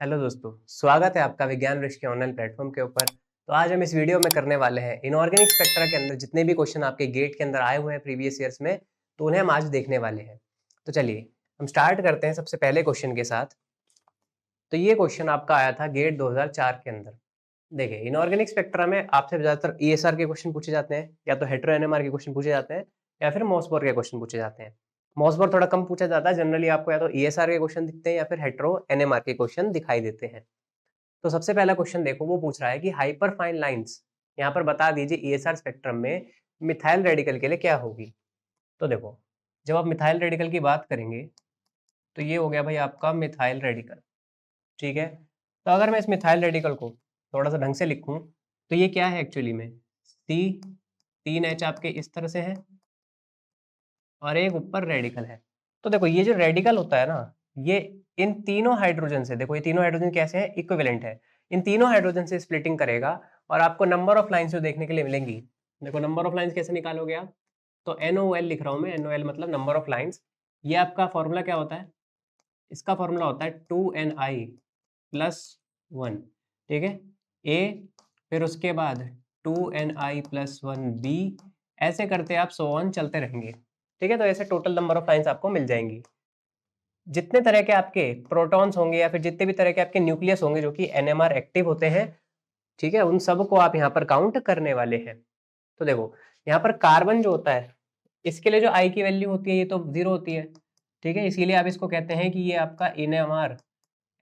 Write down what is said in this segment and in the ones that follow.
Hello दोस्तों, स्वागत है आपका विज्ञान वृक्ष के ऑनलाइन प्लेटफॉर्म के ऊपर। तो आज हम इस वीडियो में करने वाले हैं इनऑर्गेनिक स्पेक्ट्रा के अंदर जितने भी क्वेश्चन आपके गेट के अंदर आए हुए हैं प्रीवियस ईयर्स में, तो उन्हें हम आज देखने वाले हैं। तो चलिए हम स्टार्ट करते हैं सबसे पहले क्वेश्चन के साथ। तो ये क्वेश्चन आपका आया था गेट 2004 के अंदर। देखिए, इनऑर्गेनिक स्पेक्ट्रा में आपसे ज़्यादातर ईएसआर के क्वेश्चन पूछे जाते हैं, या तो हेटेरो एनएमआर के क्वेश्चन पूछे जाते हैं, या फिर मॉसबोर के क्वेश्चन पूछे जाते हैं। मॉसबोर थोड़ा कम पूछा जाता है, जनरली आपको या तो ईएसआर के क्वेश्चन दिखते हैं या फिर हेटेरो एनएमआर के क्वेश्चन दिखाई देते हैं। तो सबसे पहला क्वेश्चन देखो, वो पूछ रहा है कि हाइपर फाइन लाइंस यहाँ पर बता दीजिए ईएसआर स्पेक्ट्रम में मिथाइल रेडिकल के लिए क्या होगी। तो देखो, जब आप मिथाइल रेडिकल की बात करेंगे तो ये हो गया भाई आपका मिथाइल रेडिकल। ठीक है, तो अगर मैं इस मिथाइल रेडिकल को थोड़ा सा ढंग से लिखूं तो ये क्या है एक्चुअली में, सी 3H आपके इस तरह से है और एक ऊपर रेडिकल है। तो देखो, ये जो रेडिकल होता है ना, ये इन तीनों हाइड्रोजन से, देखो ये तीनों हाइड्रोजन कैसे हैं, इक्विवेलेंट है। इन तीनों हाइड्रोजन से स्प्लिटिंग करेगा और आपको नंबर ऑफ लाइंस जो देखने के लिए मिलेंगी। देखो, नंबर ऑफ लाइंस कैसे निकालोगे आप, तो NOL लिख रहा हूं मैं, NOL मतलब नंबर ऑफ लाइंस। ये आपका फॉर्मूला क्या होता है, इसका फॉर्मूला होता है 2ni+1। ठीक है, ए, फिर उसके बाद 2ni+1 बी, ऐसे करते आप सो ऑन चलते रहेंगे। ठीक है, तो ऐसे टोटल नंबर ऑफ लाइंस आपको मिल जाएंगी। जितने तरह के आपके प्रोटॉन्स होंगे या फिर जितने भी तरह के आपके न्यूक्लियस होंगे जो कि एनएमआर एक्टिव होते हैं, ठीक है, उन सब को आप यहाँ पर काउंट करने वाले हैं। तो देखो, यहाँ पर कार्बन जो होता है, इसके लिए जो आई की वैल्यू होती है ये तो 0 होती है। ठीक है, इसीलिए आप इसको कहते हैं कि ये आपका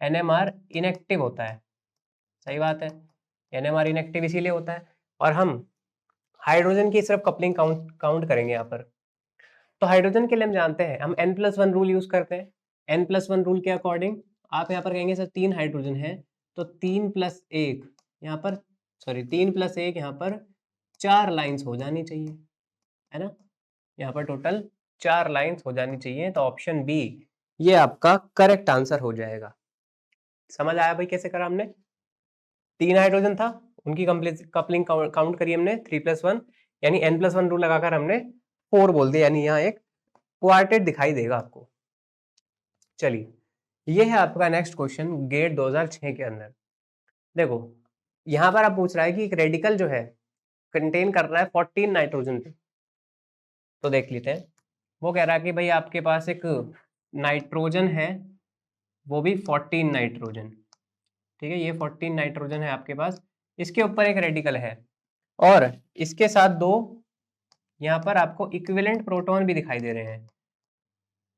एनएमआर इनएक्टिव होता है। सही बात है, एनएमआर इनएक्टिव इसीलिए होता है। और हम हाइड्रोजन की सिर्फ कपलिंग काउंट करेंगे यहाँ पर। तो हाइड्रोजन के लिए हम जानते हैं, हम N+1 रूल यूज करते हैं। N+1 रूल के अकॉर्डिंग आप यहाँ पर कहेंगे सर 3 हाइड्रोजन है, तो 3+1 यहाँ पर, सॉरी 3+1 यहाँ पर 4 लाइंस हो जानी चाहिए, है ना। यहाँ पर टोटल 4 लाइंस हो जानी चाहिए, तो ऑप्शन बी ये आपका करेक्ट आंसर हो जाएगा। समझ आया भाई कैसे करा हमने। 3 हाइड्रोजन था, उनकी कपलिंग काउंट करी हमने 3+1, यानी N+1 रूल लगाकर हमने 4 बोल दिया, यानी यहाँ एक क्वार्टेट दिखाई देगा आपको। चलिए, ये है आपका नेक्स्ट क्वेश्चन गेट 2006 के अंदर। देखो, यहाँ पर आप पूछ रहा है कि एक रेडिकल जो है कंटेन कर रहा है 14 नाइट्रोजन। तो देख लेते हैं, वो कह रहा है कि भाई आपके पास एक नाइट्रोजन है, वो भी 14 नाइट्रोजन। ठीक है, ये 14 नाइट्रोजन है आपके पास, इसके ऊपर एक रेडिकल है और इसके साथ दो यहाँ पर आपको इक्विवेलेंट प्रोटॉन भी दिखाई दे रहे हैं।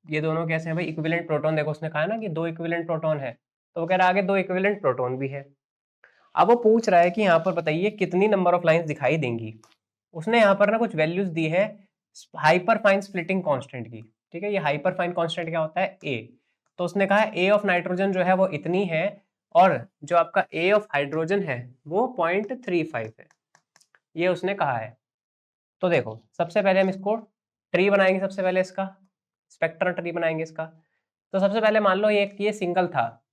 ये दोनों कैसे हैं भाई, इक्विवेलेंट प्रोटॉन। देखो, उसने कहा ना कि 2 इक्विवेलेंट प्रोटॉन है, तो वो कह रहा है आगे 2 इक्विवेलेंट प्रोटॉन भी है। अब वो पूछ रहा है कि यहाँ पर बताइए कितनी नंबर ऑफ लाइंस दिखाई देंगी। उसने यहाँ पर ना कुछ वैल्यूज दी है हाइपर फाइन स्प्लिटिंग कांस्टेंट की। ठीक है, ये हाइपर फाइन कांस्टेंट क्या होता है, ए। तो उसने कहा ए ऑफ नाइट्रोजन जो है वो इतनी है, और जो आपका ए ऑफ हाइड्रोजन है वो 0.35 है, ये उसने कहा है। तो देखो, सबसे पहले हम इसको ट्री बनाएंगे, सबसे पहले इसका स्पेक्ट्रल ट्री बनाएंगे इसका। तो सबसे पहले मान लो ये सिंगल था।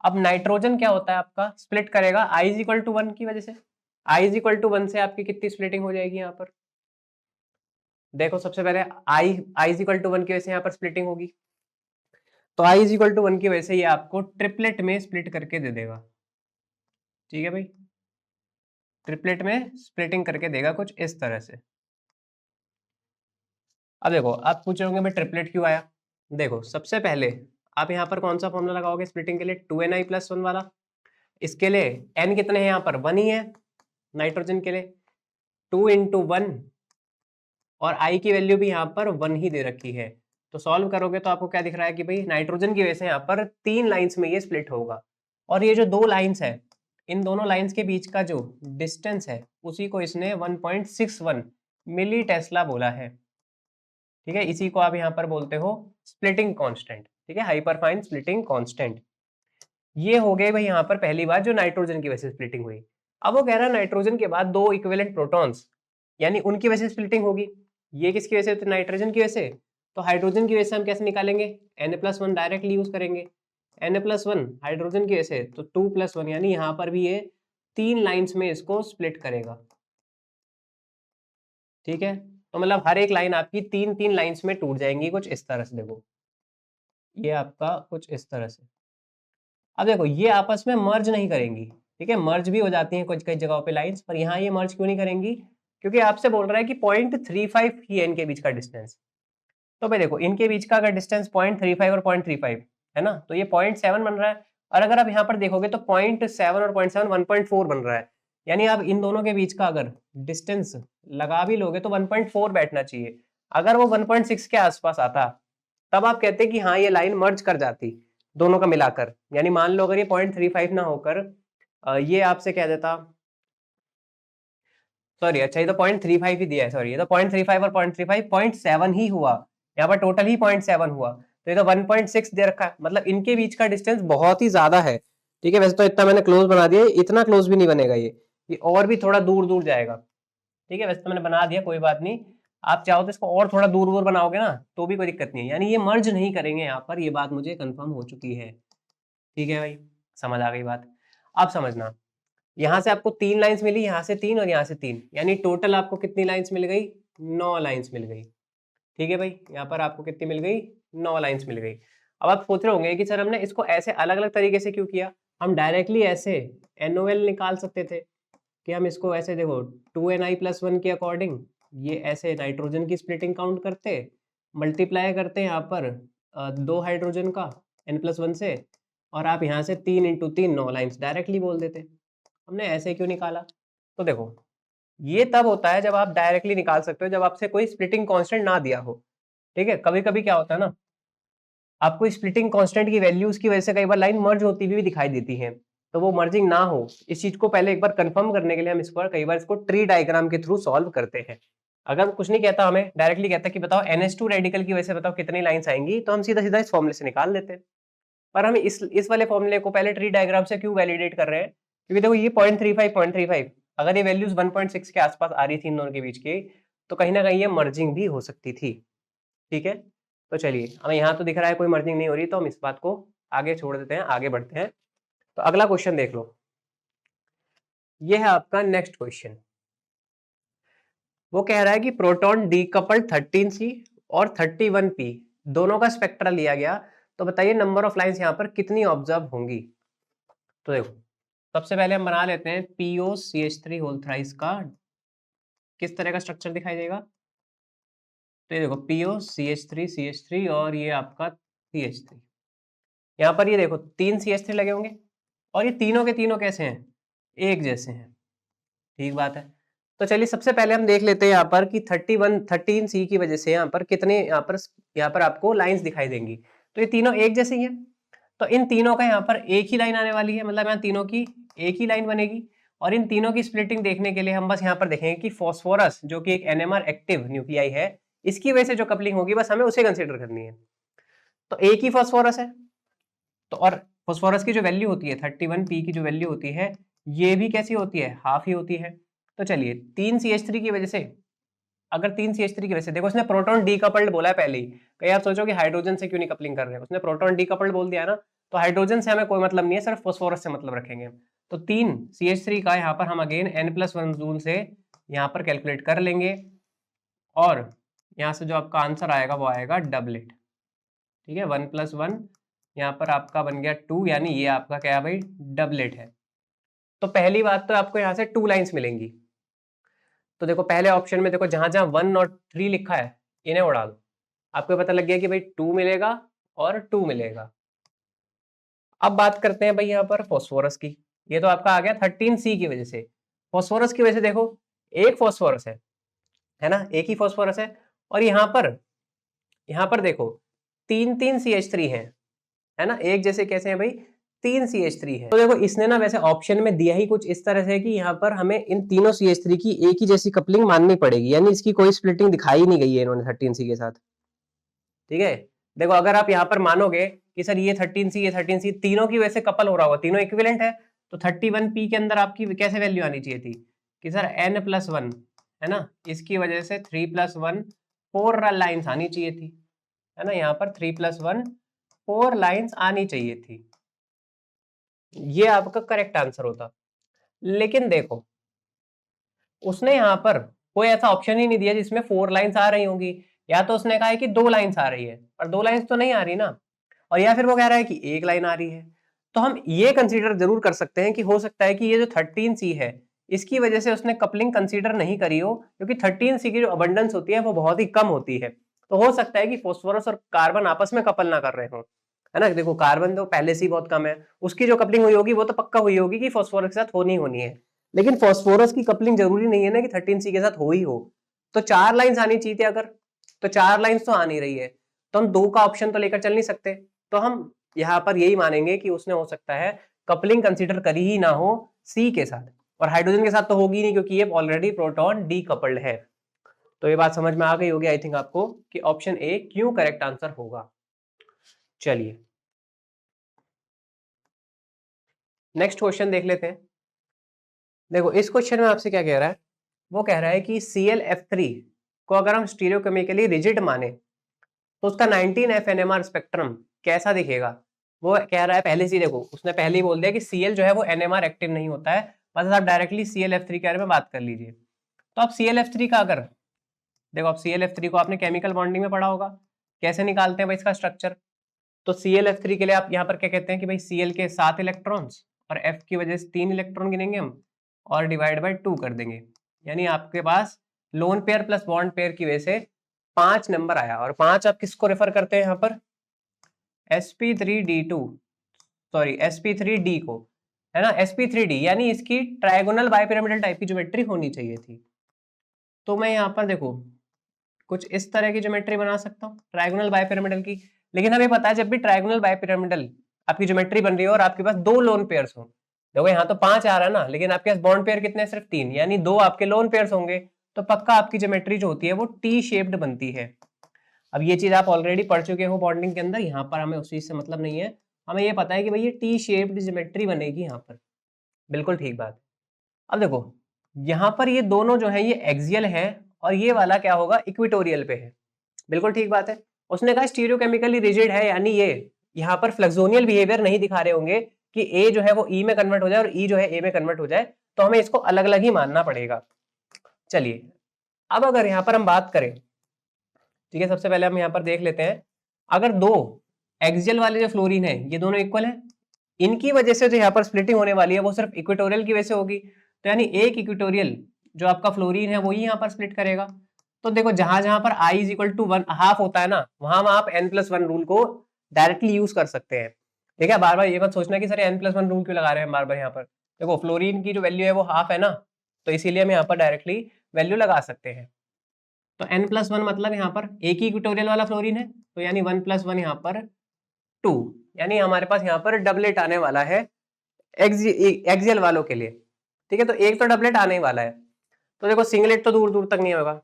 अब नाइट्रोजन क्या होता है आपका, स्प्लिट करेगा i इज इक्वल टू 1 की वजह से। i इज इक्वल टू 1 से आपकी कितनी स्प्लिटिंग हो जाएगी यहाँ पर, देखो सबसे पहले i इज इक्वल टू 1 की वजह से यहाँ पर स्प्लिटिंग होगी। तो i इज इक्वल टू 1 की वजह से ये आपको ट्रिपलेट में स्प्लिट करके दे देगा। ठीक है भाई, ट्रिपलेट में स्प्लिटिंग करके देगा कुछ इस तरह से। अब देखो, आप पूछ रहे होंगे भाई ट्रिपलेट क्यों आया। देखो, सबसे पहले आप यहाँ पर कौन सा फॉर्मूला लगाओगे स्प्लिटिंग के लिए, 2ni+1 वाला। इसके लिए n कितने हैं यहाँ पर, 1 ही है नाइट्रोजन के लिए, 2 × 1, और i की वैल्यू भी यहाँ पर 1 ही दे रखी है। तो सॉल्व करोगे तो आपको क्या दिख रहा है कि भाई नाइट्रोजन की वजह से यहाँ पर 3 लाइंस में ये स्प्लिट होगा। और ये जो 2 लाइंस है, इन दोनों लाइंस के बीच का जो डिस्टेंस है उसी को इसने 1.61 मिली टेस्ला बोला है। ठीक है, इसी को आप यहाँ पर बोलते हो स्प्लिटिंग कांस्टेंट। ठीक है, हाइपरफाइन स्प्लिटिंग कांस्टेंट। ये हो गए भाई यहाँ पर पहली बात जो नाइट्रोजन की वजह से स्प्लिटिंग हुई। अब वो कह रहा है नाइट्रोजन के बाद 2 इक्विवेलेंट प्रोटॉन्स, यानी उनकी वजह से स्प्लिटिंग होगी। ये किसकी वजह से, नाइट्रोजन की वजह से। तो हाइड्रोजन की वजह से हम कैसे निकालेंगे, Na+1 डायरेक्टली यूज करेंगे। Na+1 हाइड्रोजन की वजह से, तो 2+1, यानी यहाँ पर भी ये 3 लाइंस में इसको स्प्लिट करेगा। ठीक है, तो मतलब हर एक लाइन आपकी 3-3 लाइंस में टूट जाएंगी कुछ इस तरह से। देखो, ये आपका कुछ इस तरह से। अब देखो ये आपस में मर्ज नहीं करेंगी, ठीक है, मर्ज भी हो जाती हैं कुछ कई जगहों पे लाइंस, पर यहाँ ये मर्ज क्यों नहीं करेंगी, क्योंकि आपसे बोल रहा है कि 0.35 ही है इनके बीच का डिस्टेंस। तो भाई देखो इनके बीच का अगर डिस्टेंस 0.35 और 0.35 है ना, तो ये 0.7 बन रहा है, और अगर आप यहाँ पर देखोगे तो 0.7 और 0.7 1.4 बन रहा है, यानी आप इन दोनों के बीच का अगर डिस्टेंस लगा भी लोगे तो 1.4 बैठना चाहिए। अगर वो 1.6 के आसपास आता तब आप कहते कि हाँ ये लाइन मर्ज कर जाती दोनों का मिलाकर, यानी मान लो अगर ये 0.35 ना होकर ये आपसे कह देता, सॉरी अच्छा ये तो 0.35 ही दिया है, सॉरी ये तो 0.35 और 0.35 0.7 ही हुआ, यहाँ पर टोटल ही 0.7 हुआ, तो ये तो 1.6 दे रखा है, मतलब इनके बीच का डिस्टेंस बहुत ही ज्यादा है, ठीक है। वैसे तो इतना मैंने क्लोज बना दिया, इतना क्लोज भी नहीं बनेगा ये और भी थोड़ा दूर दूर जाएगा, ठीक है। वैसे तो मैंने बना दिया, कोई बात नहीं, आप चाहो तो इसको और थोड़ा दूर दूर बनाओगे ना तो भी कोई दिक्कत नहीं है, यानी ये मर्ज नहीं करेंगे यहाँ पर, ये बात मुझे कंफर्म हो चुकी है, ठीक है भाई, समझ आ गई बात। अब समझना, यहाँ से आपको 3 लाइंस मिली, यहाँ से 3 और यहाँ से 3, यानी टोटल आपको कितनी लाइंस मिल गई, 9 लाइंस मिल गई, ठीक है भाई। यहाँ पर आपको कितनी मिल गई, 9 लाइंस मिल गई। अब आप सोच रहे होंगे कि सर हमने इसको ऐसे अलग अलग तरीके से क्यों किया, हम डायरेक्टली ऐसे NOL निकाल सकते थे कि हम इसको ऐसे देखो 2Ni+1 के अकॉर्डिंग ये ऐसे नाइट्रोजन की स्प्लिटिंग काउंट करते, मल्टीप्लाई करते हैं यहाँ पर 2 हाइड्रोजन का N+1 से, और आप यहाँ से 3 इंटू 3 9 लाइन्स डायरेक्टली बोल देते। हमने ऐसे क्यों निकाला, तो देखो ये तब होता है जब आप डायरेक्टली निकाल सकते हो, जब आपसे कोई स्प्लिटिंग कांस्टेंट ना दिया हो, ठीक है। कभी कभी क्या होता है ना, आपको स्प्लिटिंग कांस्टेंट की वैल्यूज की वजह से कई बार लाइन मर्ज होती हुई भी दिखाई देती है, तो वो मर्जिंग ना हो इस चीज को पहले एक बार कंफर्म करने के लिए हम इस पर कई बार इसको ट्री डायग्राम के थ्रू सॉल्व करते हैं। अगर कुछ नहीं कहता, हमें डायरेक्टली कहता कि बताओ NH2 रेडिकल की वजह से बताओ कितनी लाइंस आएंगी, तो हम सीधा सीधा इस फॉर्मूले से निकाल लेते हैं। पर हम इस वाले फॉर्मूले को पहले ट्री डायग्राम से क्यों वैलिडेट कर रहे हैं, क्योंकि देखो ये 0.35 अगर ये वैल्यूज 1.6 के आसपास आ रही थी इन दोनों के बीच की, तो कहीं ना कहीं ये मर्जिंग भी हो सकती थी, ठीक है। तो चलिए हमें यहाँ तो दिख रहा है कोई मर्जिंग नहीं हो रही, तो हम इस बात को आगे छोड़ देते हैं, आगे बढ़ते हैं। तो अगला क्वेश्चन देख लो, ये है आपका नेक्स्ट क्वेश्चन। वो कह रहा है कि प्रोटॉन डीकपल्ड 13C और 31P दोनों का स्पेक्ट्रा लिया गया, तो बताइए नंबर ऑफ लाइंस यहाँ पर कितनी ऑब्जर्व होंगी। तो देखो सबसे पहले हम बना लेते हैं POCH3 होल थ्राइस का किस तरह का स्ट्रक्चर दिखाई देगा। तो ये देखो POCH3 और ये आपका CH3, यहाँ पर ये देखो 3 CH3 लगे होंगे, और ये तीनों के तीनों कैसे हैं, एक जैसे हैं, ठीक बात है। तो चलिए सबसे पहले हम देख लेते हैं यहाँ पर कि 13C की वजह से यहाँ पर कितने यहाँ पर आपको लाइंस दिखाई देंगी, तो ये तीनों एक जैसे ही हैं, तो इन तीनों का यहाँ पर एक ही लाइन आने वाली है, मतलब यहाँ तीनों की एक ही लाइन बनेगी। और इन तीनों की स्प्लिटिंग देखने के लिए हम बस यहाँ पर देखेंगे कि फॉस्फोरस जो कि एक NMR एक्टिव न्यूक्लियाई है, इसकी वजह से जो कपलिंग होगी बस हमें उसे कंसिडर करनी है। तो एक ही फॉस्फोरस है, तो और फॉस्फोरस की जो वैल्यू होती है 31P की जो वैल्यू होती है, ये भी कैसी होती है, हाफ ही होती है। तो चलिए 3CH3 की वजह से, अगर 3CH3 की वजह से देखो उसने प्रोटॉन डीकपल्ड बोला है पहले ही, कहीं आप सोचो कि हाइड्रोजन से क्यों नहीं कपलिंग कर रहे हैं, उसने प्रोटॉन डीकपल्ड बोल दिया ना, तो हाइड्रोजन से हमें कोई मतलब नहीं है, सिर्फ फॉस्फोरस से मतलब रखेंगे। तो 3CH3 का यहाँ पर हम अगेन N+1 रूल से यहाँ पर कैलकुलेट कर लेंगे, और यहाँ से जो आपका आंसर आएगा वो आएगा डबलेट, ठीक है। 1+1 यहाँ पर आपका बन गया 2, यानी ये आपका क्या है भाई, डबलेट है। तो पहली बात तो आपको यहाँ से 2 लाइंस मिलेंगी। तो देखो पहले ऑप्शन में देखो जहां जहां 1 और 3 लिखा है इन्हें उड़ा दो, आपको पता लग गया कि भाई 2 मिलेगा और 2 मिलेगा। अब बात करते हैं भाई यहाँ पर फॉस्फोरस की, ये तो आपका आ गया 13C की वजह से। फॉस्फोरस की वजह से देखो एक फॉस्फोरस है ना, एक ही फॉस्फोरस है, और यहाँ पर देखो 3 CH3 है ना, एक जैसे कैसे हैं भाई, 3 CH3 है। तो देखो इसने ना वैसे ऑप्शन में दिया ही कुछ इस तरह से कि यहाँ पर हमें इन तीनों CH3 की एक ही जैसी कपलिंग माननी पड़ेगी, यानी इसकी कोई स्प्लिटिंग दिखाई नहीं गई है इन्होंने 13C के साथ, ठीक है। देखो अगर आप यहाँ पर मानोगे कि सर ये 13C तीनों की वजह से कपल हो रहा होगा, तीनों इक्विवेलेंट है, तो 31P के अंदर आपकी कैसे वैल्यू आनी चाहिए थी कि सर N+1 है ना, इसकी वजह से 3+1 4 लाइन्स आनी चाहिए थी, है ना, यहाँ पर 3+1 4 लाइन्स आनी चाहिए थी, ये आपका करेक्ट आंसर होता। लेकिन देखो उसने यहाँ पर कोई ऐसा ऑप्शन ही नहीं दिया जिसमें 4 लाइन्स आ रही होंगी, या तो उसने कहा है कि 2 लाइन्स आ रही है, और 2 लाइन्स तो नहीं आ रही ना, और या फिर वो कह रहा है कि एक लाइन आ रही है। तो हम ये कंसीडर जरूर कर सकते हैं कि हो सकता है कि ये जो 13C है इसकी वजह से उसने कपलिंग कंसीडर नहीं करी हो, क्योंकि 13C की जो अबंडेंस होती है वो बहुत ही कम होती है। तो हो सकता है कि फॉस्फोरस और कार्बन आपस में कपल ना कर रहे हो, है ना। देखो कार्बन तो पहले से ही बहुत कम है, उसकी जो कपलिंग हुई होगी वो तो पक्का हुई होगी कि फॉस्फोरस के साथ होनी है, लेकिन फॉस्फोरस की कपलिंग जरूरी नहीं है ना कि 13C के साथ हो ही हो। तो 4 लाइंस आनी चाहिए थी अगर, तो 4 लाइंस तो आ नहीं रही है, तो हम 2 का ऑप्शन तो लेकर चल नहीं सकते। तो हम यहाँ पर यही मानेंगे कि उसने हो सकता है कपलिंग कंसीडर करी ही ना हो सी के साथ, और हाइड्रोजन के साथ तो होगी नहीं क्योंकि ये ऑलरेडी प्रोटॉन डीकपल्ड है। तो ये बात समझ में आ गई होगी आई थिंक आपको कि ऑप्शन ए क्यों करेक्ट आंसर होगा। चलिए नेक्स्ट क्वेश्चन देख लेते हैं। देखो इस क्वेश्चन में आपसे क्या कह रहा है, वो कह रहा है कि Cl(F3) को अगर हम स्टीरियोकेमिकली रिजिड माने तो उसका 19F NMR स्पेक्ट्रम कैसा दिखेगा। वो कह रहा है पहले से, देखो उसने पहले ही बोल दिया कि Cl जो है वो NMR एक्टिव नहीं होता है, बस आप डायरेक्टली Cl(F3) के बारे में बात कर लीजिए। तो आप Cl(F3) का अगर देखो, आप Cl(F3) को आपने केमिकल बॉन्डिंग में पढ़ा होगा, कैसे निकालते हैं भाई इसका स्ट्रक्चर। तो Cl(F3) के लिए आप यहाँ पर क्या कहते हैं कि भाई Cl के 7 इलेक्ट्रॉन्स और F की वजह से 3 इलेक्ट्रॉन गिनेंगे हम और डिवाइड बाय 2 कर देंगे, यानी आपके पास lone pair plus bond pair की वजह से 5 नंबर आया। और 5 आप किसको रेफर करते हैं यहाँ पर, sp3d2 सॉरी sp3d को, है ना, sp3d, यानी इसकी ट्रायगोनल बाइपिरामिडल टाइप की ज्योमेट्री होनी चाहिए थी। तो मैं यहाँ पर देखो कुछ इस तरह की ज्योमेट्री बना सकता हूँ ट्रायगोनल बाइपिरामिडल की, लेकिन हमें पता है जब भी ट्रायगोनल बाइपिरामिडल आपकी ज्योमेट्री बन रही है और आपके पास 2 लोन पेयर्स हो, देखो यहाँ तो 5 आ रहा है ना, लेकिन आपके पास बॉन्ड पेयर कितने, सिर्फ 3, यानी 2 आपके लोन पेयर्स होंगे, तो पक्का आपकी ज्योमेट्री जो होती है वो टी शेप्ड बनती है। अब ये चीज आप ऑलरेडी पढ़ चुके हो बॉन्डिंग के अंदर, यहाँ पर हमें उस चीज से मतलब नहीं है, हमें ये पता है कि भाई ये टी शेप्ड ज्योमेट्री बनेगी यहाँ पर, बिल्कुल ठीक बात। अब देखो यहाँ पर ये दोनों जो है ये एक्सियल है और ये वाला क्या होगा, इक्वेटोरियल पे है, बिल्कुल ठीक बात है। उसने कहा स्टीरियोकेमिकली रिजिड है, यानी ये यहाँ पर फ्लेक्सोनियल बिहेवियर नहीं दिखा रहे होंगे कि ए जो है वो ई में कन्वर्ट हो जाए और ई जो है ए में कन्वर्ट हो जाए, तो हमें इसको अलग अलग ही मानना पड़ेगा। चलिए अब अगर यहाँ पर हम बात करें, ठीक है, सबसे पहले हम यहाँ पर देख लेते हैं, अगर दो एक्सियल वाले जो फ्लोरीन है ये दोनों इक्वल है, इनकी वजह से जो यहाँ पर स्प्लिटिंग होने वाली है वो सिर्फ इक्वेटोरियल की वजह से होगी, तो यानी एक इक्वेटोरियल जो आपका फ्लोरीन है वही यहाँ पर स्प्लिट करेगा। तो देखो जहां जहां पर i इज इक्वल टू 1/2 होता है ना, वहां आप n+1 रूल को डायरेक्टली यूज कर सकते हैं। ठीक है, बार बार ये मत सोचना कि सर n+1 रूल क्यों लगा रहे हैं बार बार यहाँ पर, देखो फ्लोरीन की जो वैल्यू है वो हाफ है ना, तो इसीलिए हम यहाँ पर डायरेक्टली वैल्यू लगा सकते हैं। तो n+1 मतलब यहाँ पर एक ही इक्वेटोरियल वाला फ्लोरीन है, तो यानी 1+1 यहाँ पर 2, यानी हमारे पास यहाँ पर डबलेट आने वाला है एक्सियल वालों के लिए। ठीक है, तो एक तो डबलेट आने ही वाला है, तो देखो सिंगलेट तो दूर दूर तक नहीं होगा,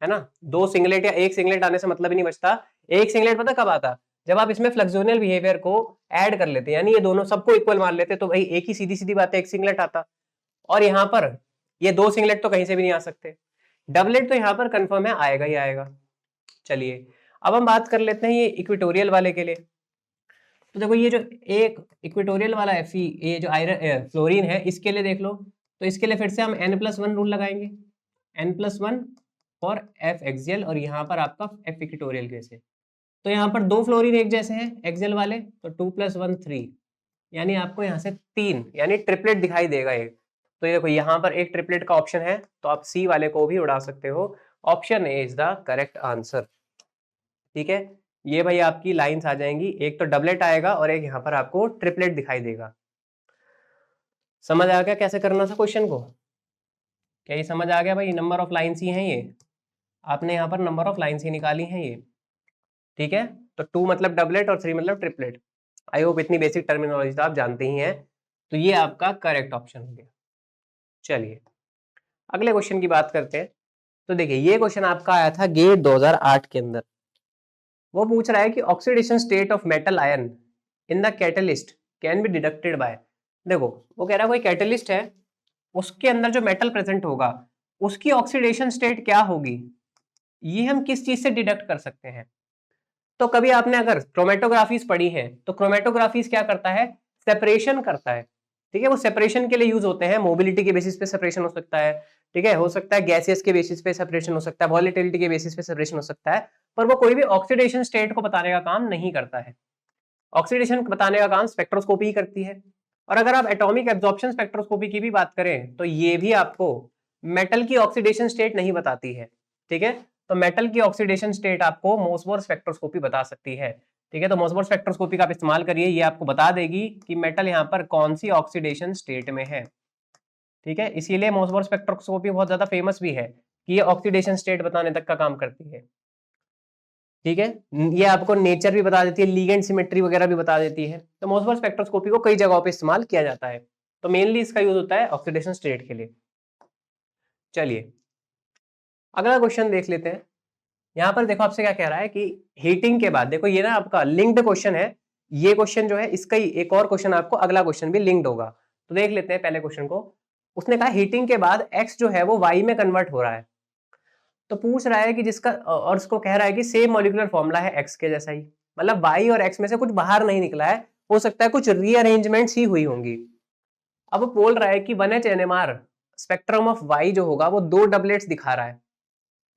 है ना, 2 सिंगलेट या एक सिंगलेट आने से मतलब ही नहीं बचता। एक सिंगलेट पता कब आता, जब आप इसमें फ्लेक्सोनियल बिहेवियर को ऐड कर लेते हैं, यानी ये दोनों सबको इक्वल मान लेते, तो भाई एक ही सीधी सीधी बात है, एक सिंगलेट आता। और यहाँ पर ये 2 सिंगलेट तो कहीं से भी नहीं आ सकते, डबलेट तो यहाँ पर कंफर्म है आएगा ही आएगा। चलिए अब हम बात कर लेते हैं ये इक्वेटोरियल वाले के लिए। तो देखो ये जो एक इक्वेटोरियल वाला है ये जो आयरन फ्लोरीन है इसके लिए देख लो, तो इसके लिए फिर से हम n+1 रूल लगाएंगे, n+1 फॉर f एक्सियल और यहाँ पर आपका f इक्वेटोरियल कैसे, तो यहाँ पर 2 फ्लोरीन एक जैसे हैं एक्सियल वाले, तो 2+1 3, यानी आपको यहाँ से 3 यानी ट्रिपलेट दिखाई देगा एक। तो ये देखो यहाँ पर एक ट्रिपलेट का ऑप्शन है, तो आप सी वाले को भी उड़ा सकते हो, option A is the correct answer. ठीक है, ये भाई आपकी लाइंस आ जाएंगी, एक तो डबलेट आएगा और एक यहाँ पर आपको ट्रिपलेट दिखाई देगा। समझ आ गया कैसे करना था क्वेश्चन को, क्या ये समझ आ गया भाई, नंबर ऑफ लाइंस ही हैं ये, आपने यहाँ पर नंबर ऑफ लाइंस ही निकाली हैं ये। ठीक है, तो 2 मतलब डबलेट और 3 मतलब ट्रिपलेट, आई होप इतनी बेसिक टर्मिनोलॉजी तो आप जानते ही हैं, तो ये आपका करेक्ट ऑप्शन हो गया। चलिए अगले क्वेश्चन की बात करते हैं। तो देखिए ये क्वेश्चन आपका आया था गेट 2008 के अंदर, वो पूछ रहा है कि oxidation state of metal ion in the catalyst can be deducted by. देखो वो कह रहा है कोई कैटलिस्ट है, उसके अंदर जो मेटल प्रेजेंट होगा उसकी ऑक्सीडेशन स्टेट क्या होगी, ये हम किस चीज से डिडक्ट कर सकते हैं। तो कभी आपने अगर क्रोमेटोग्राफीज पढ़ी है, तो क्रोमेटोग्राफीज क्या करता है, सेपरेशन करता है। ठीक है, वो सेपरेशन के लिए यूज होते हैं, मोबिलिटी के बेसिस पे सेपरेशन हो सकता है, ठीक है, हो सकता है गैसेस के बेसिस पे सेपरेशन हो सकता है, वॉलेटिलिटी के बेसिस पे सेपरेशन हो सकता है, पर वो कोई भी ऑक्सीडेशन स्टेट को बताने का काम नहीं करता है। ऑक्सीडेशन बताने का काम स्पेक्ट्रोस्कोपी ही करती है। और अगर आप एटॉमिक एब्जॉर्प्शन स्पेक्ट्रोस्कोपी की भी बात करें तो ये भी आपको मेटल की ऑक्सीडेशन स्टेट नहीं बताती है, ठीक है। तो मेटल की ऑक्सीडेशन स्टेट आपको मोसबोर स्पेक्ट्रोस्कोपी बता सकती है, ठीक है। तो मोसबोर स्पेक्ट्रोस्कोपी का आप इस्तेमाल करिए, ये आपको बता देगी कि मेटल यहाँ पर कौन सी ऑक्सीडेशन स्टेट में है, ठीक है। इसीलिए मोसबोर स्पेक्ट्रोस्कोपी बहुत ज्यादा फेमस भी है कि ये ऑक्सीडेशन स्टेट बताने तक का काम करती है, ठीक है। ये आपको नेचर भी बता देती है, लीगेंड सिमेट्री वगैरह भी बता देती है। तो मोसबोर स्पेक्ट्रोस्कोपी को कई जगहों पे इस्तेमाल किया जाता है, तो मेनली इसका यूज होता है ऑक्सीडेशन स्टेट के लिए। चलिए अगला क्वेश्चन देख लेते हैं। यहाँ पर देखो आपसे क्या कह रहा है कि हीटिंग के बाद, देखो ये ना आपका लिंक्ड क्वेश्चन है, ये क्वेश्चन जो है इसका ही एक और क्वेश्चन आपको अगला क्वेश्चन भी लिंक्ड होगा। तो देख लेते हैं पहले क्वेश्चन को। उसने कहा हीटिंग के बाद x जो है वो y में कन्वर्ट हो रहा है। तो पूछ रहा है कि जिसका और उसको कह रहा है कि सेम मॉलिक्यूलर फॉर्मूला है x के जैसा ही, मतलब y और x में से कुछ बाहर नहीं निकला है, हो सकता है कुछ रीअरेंजमेंट्स ही हुई होंगी। अब वो बोल रहा है कि 1H NMR spectrum of y जो होगा वो 2 डबलेट्स दिखा रहा है,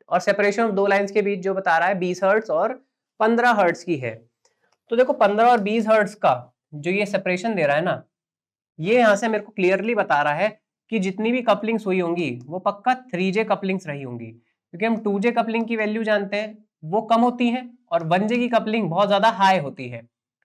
और सेपरेशन ऑफ 2 लाइंस के बीच जो बता रहा है 20 हर्ट्ज और 15 हर्ट्ज की है। तो देखो 15 और 20 हर्ट्ज का जो ये सेपरेशन दे रहा है ना, ये यहां से मेरे को क्लियरली बता रहा है कि जितनी भी कपलिंग्स हुई होंगी वो पक्का 3J कपलिंग्स रही होंगी, क्योंकि हम 2J कपलिंग की वैल्यू जानते हैं वो कम होती है और 1J की कपलिंग बहुत ज्यादा हाई होती है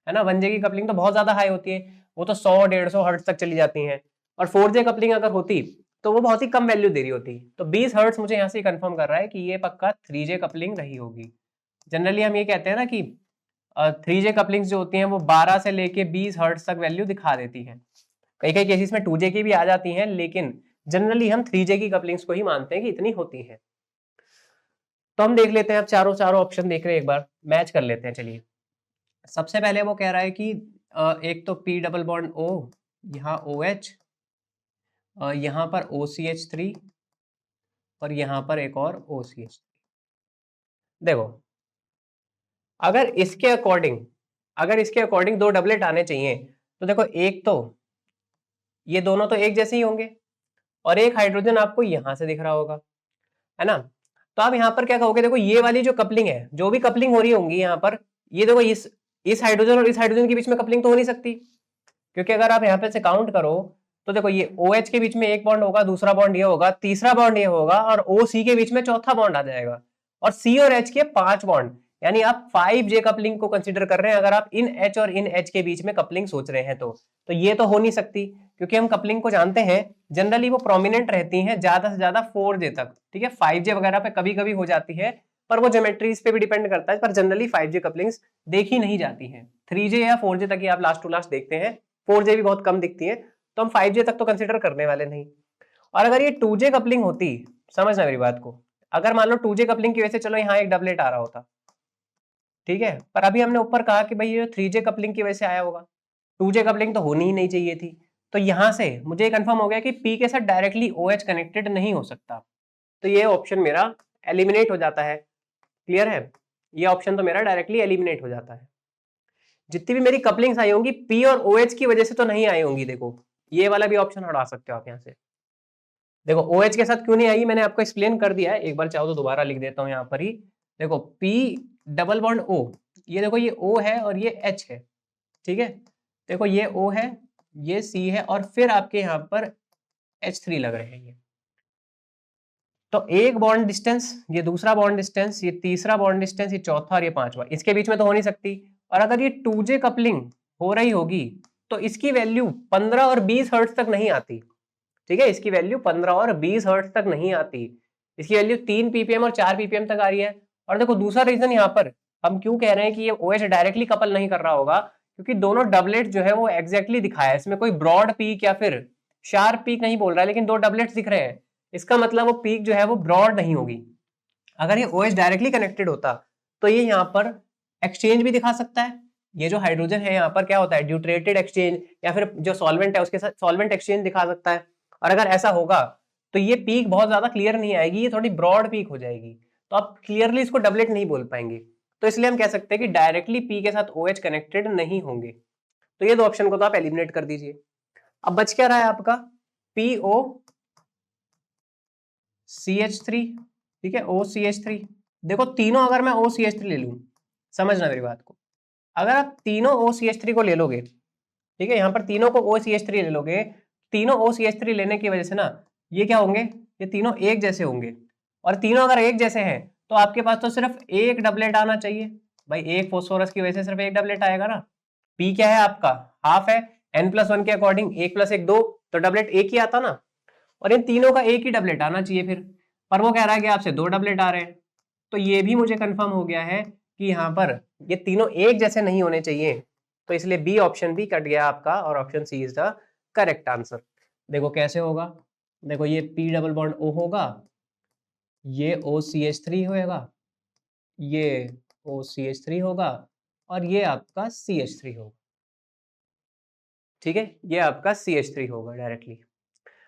ना। 1J की कपलिंग तो बहुत ज्यादा हाई होती है, वो तो 100-150 हर्ट्ज तक चली जाती है। और 4J कपलिंग अगर होती तो वो बहुत ही कम वैल्यू दे रही होती। तो 20 हर्ट्ज मुझे यहाँ से कंफर्म कर रहा है कि ये पक्का 3J कपलिंग रही होगी। जनरली हम ये कहते हैं ना कि 3J कपलिंग्स जो होती हैं वो 12 से लेके 20 हर्ट्ज तक वैल्यू दिखा देती हैं। कई कई केसेस में 2J की भी आ जाती हैं, लेकिन जनरली हम 3J की कपलिंग्स को ही मानते हैं कि इतनी होती है। तो हम देख लेते हैं, अब चारों चारों ऑप्शन देख रहे हैं, एक बार मैच कर लेते हैं। चलिए सबसे पहले वो कह रहा है कि एक तो P डबल बॉन्ड O, यहाँ OH, यहाँ पर OCH3 और यहाँ पर एक और OCH। देखो अगर इसके अकॉर्डिंग 2 डबलेट आने चाहिए, तो देखो एक तो ये दोनों तो एक जैसे ही होंगे, और एक हाइड्रोजन आपको यहां से दिख रहा होगा, है ना। तो आप यहाँ पर क्या कहोगे, देखो ये वाली जो कपलिंग है, जो भी कपलिंग हो रही होंगी यहाँ पर, ये देखो इस हाइड्रोजन और इस हाइड्रोजन के बीच में कपलिंग तो हो नहीं सकती, क्योंकि अगर आप यहाँ पे से काउंट करो तो देखो ये OH के बीच में एक बॉन्ड होगा, दूसरा बॉन्ड ये होगा, तीसरा बॉन्ड ये होगा, और OC के बीच में चौथा बॉन्ड आ जाएगा, और C और H के 5 बॉन्ड, यानी आप 5J कपलिंग को कंसीडर कर रहे हैं अगर आप इन H और इन H के बीच में कपलिंग सोच रहे हैं तो ये तो हो नहीं सकती, क्योंकि हम कपलिंग को जानते हैं जनरली वो प्रोमिनेंट रहती हैं ज्यादा से ज्यादा 4J तक, ठीक है। 5J वगैरह पे कभी कभी हो जाती है, पर वो ज्योमेट्रीज पे भी डिपेंड करता है, पर जनरली 5J कपलिंग्स देखी नहीं जाती हैं। 3J या 4J तक ही आप लास्ट टू लास्ट देखते हैं, 4J भी बहुत कम दिखती है, तो हम 5J तक तो कंसीडर करने वाले नहीं। और अगर ये 2J कपलिंग होती, समझना मेरी बात को, अगर मान लो 2J कपलिंग की वजह से चलो यहाँ एक डबलेट आ रहा होता, ठीक है, पर अभी हमने ऊपर कहा कि भाई ये 3J कपलिंग की वजह से आया होगा, 2J कपलिंग तो होनी ही नहीं चाहिए थी। तो यहां से मुझे कंफर्म हो गया कि P के साथ डायरेक्टली OH कनेक्टेड नहीं हो सकता, तो ये ऑप्शन मेरा एलिमिनेट हो जाता है। क्लियर है, ये ऑप्शन तो मेरा डायरेक्टली एलिमिनेट हो जाता है। जितनी भी मेरी कपलिंग्स आई होंगी P और OH की वजह से तो नहीं आई होंगी। देखो ये वाला भी ऑप्शन हटा सकते हो आप यहाँ से। देखो OH के साथ क्यों नहीं आई मैंने आपको एक्सप्लेन कर दिया है, एक बार चाहो तो दोबारा लिख देता हूँ यहाँ पर ही। देखो P डबल बॉन्ड O, ये देखो ये O है और ये H है, ठीक है। देखो ये O है, ये C है, और फिर आपके यहाँ पर H3 लग रहे हैं ये। तो एक बॉन्ड डिस्टेंस, ये दूसरा बॉन्ड डिस्टेंस, ये तीसरा बॉन्ड डिस्टेंस, ये चौथा और ये पांचवा, इसके बीच में तो हो नहीं सकती। और अगर ये 2J कपलिंग हो रही होगी तो इसकी वैल्यू 15 और 20 हर्ट्ज तक नहीं आती, ठीक है। इसकी वैल्यू 15 और 20 हर्ट्ज तक नहीं आती, इसकी वैल्यू 3 ppm और 4 ppm तक आ रही है। और देखो दूसरा रीजन यहाँ पर हम क्यों कह रहे हैं कि ये OH डायरेक्टली कपल नहीं कर रहा होगा, क्योंकि दोनों डबलेट जो है वो एग्जैक्टली दिखाया है, इसमें कोई ब्रॉड पीक या फिर शार्प पीक नहीं बोल रहा है, लेकिन दो डबलेट्स दिख रहे हैं, इसका मतलब वो पीक जो है वो ब्रॉड नहीं होगी। अगर ये OH डायरेक्टली कनेक्टेड होता तो ये यहाँ पर एक्सचेंज भी दिखा सकता है। ये जो हाइड्रोजन है यहाँ पर क्या होता है, ड्यूट्रेटेड एक्सचेंज, या फिर जो सॉल्वेंट है उसके साथ सॉल्वेंट एक्सचेंज दिखा सकता है। और अगर ऐसा होगा तो ये पीक बहुत ज्यादा क्लियर नहीं आएगी, ये थोड़ी ब्रॉड पीक हो जाएगी, तो आप क्लियरली इसको डबलेट नहीं बोल पाएंगे। तो इसलिए हम कह सकते हैं कि डायरेक्टली पी के साथ OH कनेक्टेड नहीं होंगे। तो ये दो ऑप्शन को तो आप एलिमिनेट कर दीजिए। अब बच क्या रहा है आपका PO CH3, ठीक है, OCH3। देखो तीनों अगर मैं OCH3 ले लूं, समझना मेरी बात को, अगर आप तीनों OCH3 को ले लोगे, ठीक है, यहाँ पर तीनों को OCH3 ले लोगे, तीनों OCH3 लेने की वजह से ना ये क्या होंगे, ये तीनों एक जैसे होंगे, और तीनों अगर एक जैसे हैं तो आपके पास तो सिर्फ एक डबलेट आना चाहिए भाई, एक फॉस्फोरस की वजह से सिर्फ एक डबलेट आएगा ना। पी क्या है आपका, हाफ है, n+1 के अकॉर्डिंग 1 + 1 2, तो डबलेट एक ही आता ना, और इन तीनों का एक ही डबलेट आना चाहिए फिर, पर वो कह रहा है कि आपसे 2 डबलेट आ रहे हैं। तो ये भी मुझे कंफर्म हो गया है कि यहाँ पर ये तीनों एक जैसे नहीं होने चाहिए, तो इसलिए बी ऑप्शन भी कट गया आपका, और option C is the correct answer. देखो कैसे होगा, देखो ये P डबल बॉन्ड O होगा, ये OCH3 होएगा, ये OCH3 होगा, और ये आपका CH3 होगा, ठीक है, ये आपका CH3 होगा डायरेक्टली।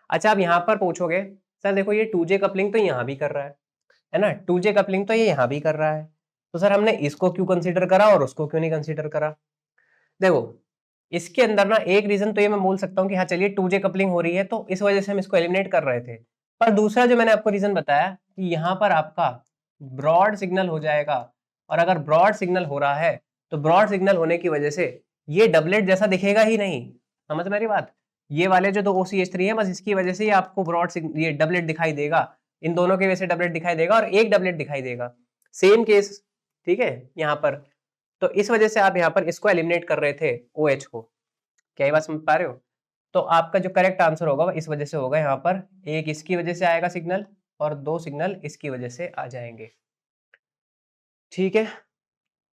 अच्छा, आप यहाँ पर पूछोगे सर देखो ये 2J कपलिंग तो यहाँ भी कर रहा है ना, 2J कपलिंग तो ये यहाँ भी कर रहा है, तो सर हमने इसको क्यों कंसीडर करा और उसको क्यों नहीं कंसीडर करा। देखो इसके अंदर ना एक रीजन तो ये मैं बोल सकता हूँ कि हाँ चलिए 2J कपलिंग हो रही है तो इस वजह से हम इसको एलिमिनेट कर रहे थे, पर दूसरा जो मैंने आपको रीजन बताया कि यहाँ पर आपका ब्रॉड सिग्नल हो जाएगा, और अगर ब्रॉड सिग्नल हो रहा है तो ब्रॉड सिग्नल होने की वजह से ये डबलेट जैसा दिखेगा ही नहीं, समझ मेरी बात, ये वाले जो दो OCH3 है बस इसकी वजह से ही आपको ये डबलेट दिखाई देगा, इन दोनों के वजह से डबलेट दिखाई देगा और एक डबलेट दिखाई देगा, सेम केस, ठीक है यहाँ पर। तो इस वजह से आप यहाँ पर इसको एलिमिनेट कर रहे थे OH को, क्या ये बात समझ पा रहे हो। तो आपका जो करेक्ट आंसर होगा इस वजह से होगा, यहाँ पर एक इसकी वजह से आएगा सिग्नल और 2 सिग्नल इसकी वजह से आ जाएंगे, ठीक है,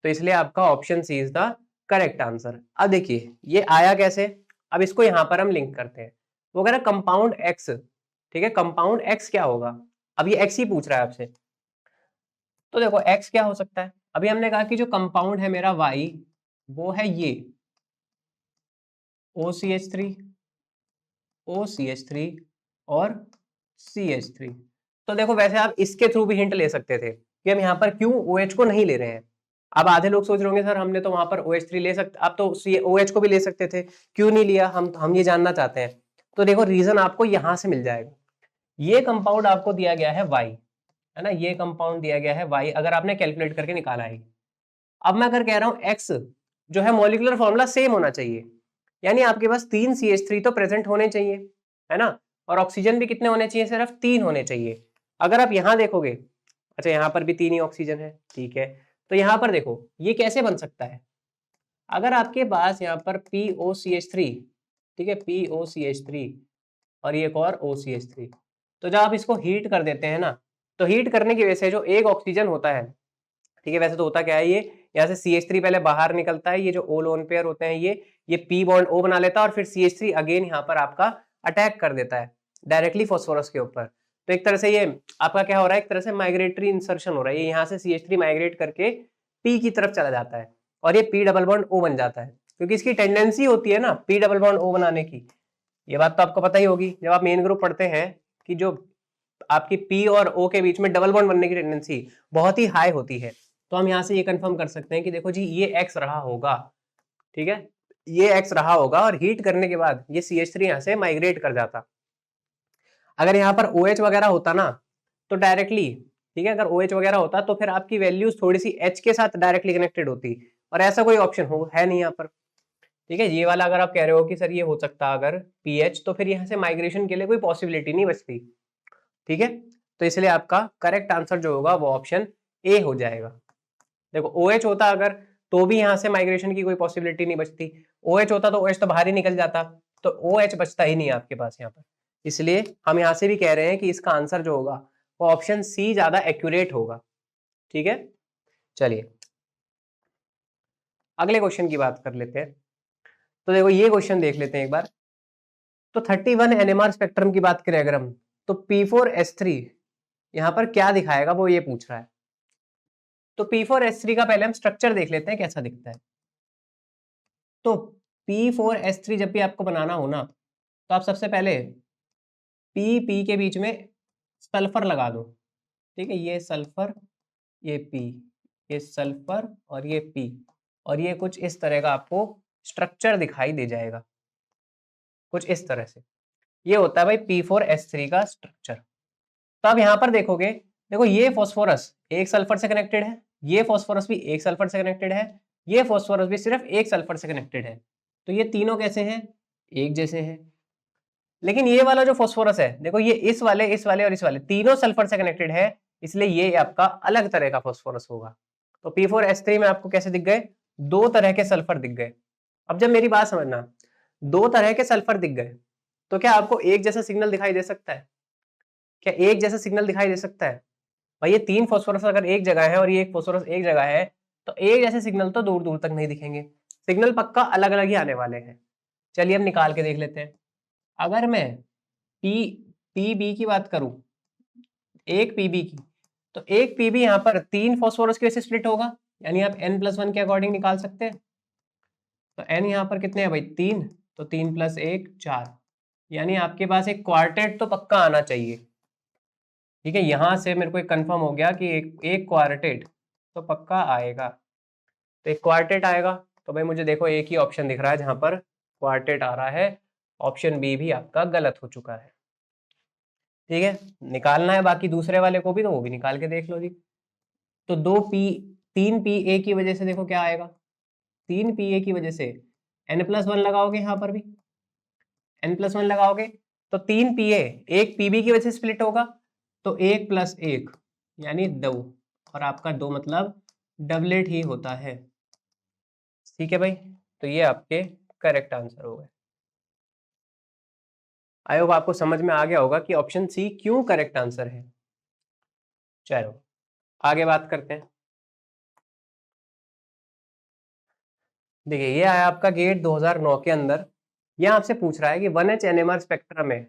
तो इसलिए आपका option C is the correct answer. अब देखिए ये आया कैसे, अब इसको यहाँ पर हम लिंक करते हैं, वो कह रहा है कंपाउंड एक्स, ठीक है, कंपाउंड एक्स क्या होगा, अब ये एक्स ही पूछ रहा है आपसे, तो देखो एक्स क्या हो सकता है, अभी हमने कहा कि जो कंपाउंड है मेरा वाई वो है ये OCH3 OCH3 और CH3, तो देखो वैसे आप इसके थ्रू भी हिंट ले सकते थे कि हम यहाँ पर क्यों OH को नहीं ले रहे हैं। अब आधे लोग सोच रहे होंगे सर हमने तो वहां पर OH3 ले सकते, आप तो OH को भी ले सकते थे, क्यों नहीं लिया, हम ये जानना चाहते हैं। तो देखो रीजन आपको यहां से मिल जाएगा, ये कंपाउंड आपको दिया गया है Y, है ना, ये कंपाउंड दिया गया है Y, अगर आपने कैलकुलेट करके निकाला है। अब मैं अगर कह रहा हूँ X जो है मॉलिक्यूलर फॉर्मूला सेम होना चाहिए, यानी आपके पास 3 CH3 तो प्रेजेंट होने चाहिए, है ना, और ऑक्सीजन भी कितने होने चाहिए, सिर्फ 3 होने चाहिए। अगर आप यहाँ देखोगे, अच्छा यहाँ पर भी 3 ही ऑक्सीजन है, ठीक है, तो यहाँ पर देखो ये कैसे बन सकता है, अगर आपके पास यहाँ पर POCH3, ठीक है, POCH3 और ये एक और OCH3, तो जब आप इसको हीट कर देते हैं ना, तो हीट करने की वजह से जो एक ऑक्सीजन होता है, ठीक है, वैसे तो होता क्या है, ये यहाँ से CH3 पहले बाहर निकलता है, ये जो O लोन पेयर होते हैं ये P बॉन्ड O बना लेता है, और फिर CH3 अगेन यहाँ पर आपका अटैक कर देता है डायरेक्टली फॉस्फोरस के ऊपर, तो एक तरह से ये आपका क्या हो रहा है, एक तरह से माइग्रेटरी इंसर्शन हो रहा है, ये यहाँ से CH3 माइग्रेट करके P की तरफ चला जाता है और ये P डबल बॉन्ड O बन जाता है, क्योंकि इसकी टेंडेंसी होती है ना P डबल बॉन्ड O बनाने की, ये बात तो आपको पता ही होगी जब आप मेन ग्रुप पढ़ते हैं कि जो आपकी P और O के बीच में डबल बॉन्ड बनने की टेंडेंसी बहुत ही हाई होती है। तो हम यहाँ से ये कंफर्म कर सकते हैं कि देखो जी ये X रहा होगा, ठीक है, ये X रहा होगा, और हीट करने के बाद ये CH3 यहाँ से माइग्रेट कर जाता। अगर यहाँ पर OH वगैरह होता ना तो डायरेक्टली, ठीक है, अगर OH वगैरह होता तो फिर आपकी वैल्यूज थोड़ी सी H के साथ डायरेक्टली कनेक्टेड होती, और ऐसा कोई ऑप्शन है नहीं यहाँ पर, ठीक है, ये वाला अगर आप कह रहे हो कि सर ये हो सकता अगर PH, तो फिर यहाँ से माइग्रेशन के लिए कोई पॉसिबिलिटी नहीं बचती, ठीक है, तो इसलिए आपका करेक्ट आंसर जो होगा वो ऑप्शन ए हो जाएगा। देखो OH होता अगर तो भी यहाँ से माइग्रेशन की कोई पॉसिबिलिटी नहीं बचती, OH होता तो OH तो बाहर ही निकल जाता, तो OH बचता ही नहीं है आपके पास यहाँ पर, इसलिए हम यहाँ से भी कह रहे हैं कि इसका आंसर जो होगा वो ऑप्शन सी ज्यादा एक्यूरेट होगा, ठीक है। चलिए अगले क्वेश्चन की बात कर लेते हैं, तो देखो ये क्वेश्चन देख लेते हैं एक बार। तो 31 NMR स्पेक्ट्रम की बात करें अगर हम, तो P4S3 यहाँ पर क्या दिखाएगा वो ये पूछ रहा है। तो P4S3 का पहले हम स्ट्रक्चर देख लेते हैं कैसा दिखता है। तो P4S3 जब भी आपको बनाना हो ना, तो आप सबसे पहले P के बीच में सल्फर लगा दो, ठीक है, ये सल्फर, ये P, ये सल्फर और ये P, और ये कुछ इस तरह का आपको स्ट्रक्चर दिखाई दे जाएगा, कुछ इस तरह से। ये होता है भाई P4S3 का स्ट्रक्चर। तो आप यहाँ पर देखोगे, देखो ये फॉस्फोरस एक सल्फर से कनेक्टेड है, ये फॉस्फोरस भी एक सल्फर से कनेक्टेड है, ये फॉस्फोरस भी सिर्फ एक सल्फर से कनेक्टेड है। तो ये तीनों कैसे हैं, एक जैसे हैं। लेकिन ये वाला जो फॉस्फोरस है, देखो ये इस वाले और इस वाले तीनों सल्फर से कनेक्टेड है, इसलिए ये आपका अलग तरह का फॉस्फोरस होगा। तो P4S3 में आपको कैसे दिख गए, दो तरह के सल्फर दिख गए। अब जब मेरी बात समझना, दो तरह के सल्फर दिख गए तो क्या आपको एक जैसा सिग्नल दिखाई दे सकता है, क्या एक जैसा सिग्नल दिखाई दे सकता है? भाई ये तीन फॉस्फोरस अगर एक जगह है और ये एक फॉस्फोरस एक जगह है तो एक जैसे सिग्नल तो दूर दूर तक नहीं दिखेंगे, सिग्नल पक्का अलग अलग ही आने वाले हैं। चलिए अब निकाल के देख लेते हैं। अगर मैं पी पीबी की बात करूं, एक पीबी की, तो एक पीबी यहाँ पर तीन फॉस्फोरस की वजह से स्प्लिट होगा, यानी आप n+1 के अकॉर्डिंग निकाल सकते हैं। तो n यहाँ पर कितने हैं भाई, तीन, तो 3 + 1 4, यानी आपके पास एक क्वार्टेट तो पक्का आना चाहिए। ठीक है, यहां से मेरे को एक कंफर्म हो गया कि एक क्वार्टेट तो पक्का आएगा। तो एक क्वार्टेट आएगा, तो भाई मुझे देखो एक ही ऑप्शन दिख रहा है जहां पर क्वार्टेट आ रहा है, ऑप्शन बी भी आपका गलत हो चुका है। ठीक है, निकालना है बाकी दूसरे वाले को भी, तो वो भी निकाल के देख लो जी। तो तीन पी ए की वजह से देखो क्या आएगा, तीन पी ए की वजह से n+1 लगाओगे, यहाँ पर भी n+1 लगाओगे तो तीन पी ए एक पीबी की वजह से स्प्लिट होगा, तो 1 + 1 यानी 2, और आपका 2 मतलब डबलेट ही होता है। ठीक है भाई, तो ये आपके करेक्ट आंसर हो गए। आई होप आपको समझ में आ गया होगा कि ऑप्शन सी क्यों करेक्ट आंसर है। चलो आगे बात करते हैं। देखिए ये आया आपका गेट 2009 के अंदर, यह आपसे पूछ रहा है कि 1H NMR स्पेक्ट्रम में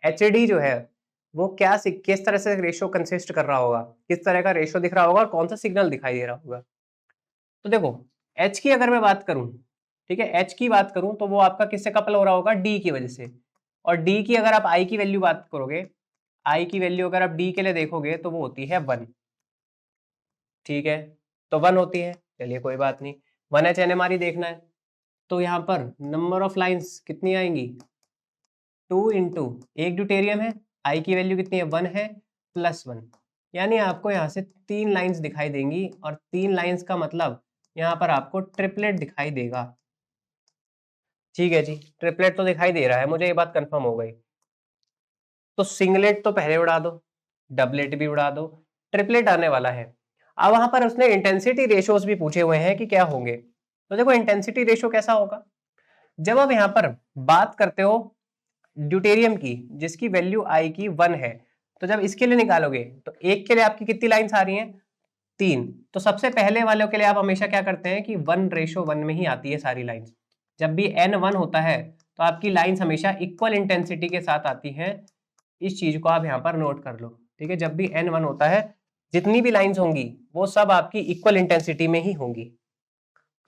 HAD जो है वो किस तरह से रेशो कंसिस्ट कर रहा होगा, किस तरह का रेशो दिख रहा होगा और कौन सा सिग्नल दिखाई दे रहा होगा। तो देखो H की अगर मैं बात करूं, ठीक है, H की बात करूं तो वो आपका किससे कपल हो रहा होगा, D की वजह से। और D की अगर आप I की वैल्यू बात करोगे, I की वैल्यू अगर आप D के लिए देखोगे तो वो होती है 1। ठीक है, तो 1 होती है, चलिए कोई बात नहीं। 1H NMR ही देखना है, तो यहाँ पर नंबर ऑफ लाइंस कितनी आएंगी, 2 इंटू एक ड्यूटेरियम है, आई की वैल्यू कितनी है 1 है, +1, यानी आपको यहाँ से 3 लाइंस दिखाई देंगी, और 3 लाइंस का मतलब यहाँ पर आपको ट्रिपलेट दिखाई देगा। ठीक है जी, ट्रिपलेट तो दिखाई दे रहा है, मुझे ये बात कंफर्म हो गई। तो सिंगलेट तो पहले उड़ा दो, डबलेट भी उड़ा दो, ट्रिपलेट आने वाला है। अब वहां पर उसने इंटेंसिटी रेशोज भी पूछे हुए हैं कि क्या होंगे। तो देखो इंटेंसिटी रेशो कैसा होगा, जब आप यहाँ पर बात करते हो ड्यूटेरियम की जिसकी वैल्यू आई की 1 है, तो जब इसके लिए निकालोगे तो एक के लिए आपकी कितनी लाइंस आ रही हैं, 3। तो सबसे पहले वालों के लिए आप हमेशा क्या करते हैं कि 1:1 में ही आती है सारी लाइंस। जब भी n1 होता है तो आपकी लाइंस हमेशा इक्वल इंटेंसिटी के साथ आती हैं, इस चीज को आप यहाँ पर नोट कर लो। ठीक है, जब भी n1 होता है जितनी भी लाइंस होंगी वो सब आपकी इक्वल इंटेंसिटी में ही होंगी।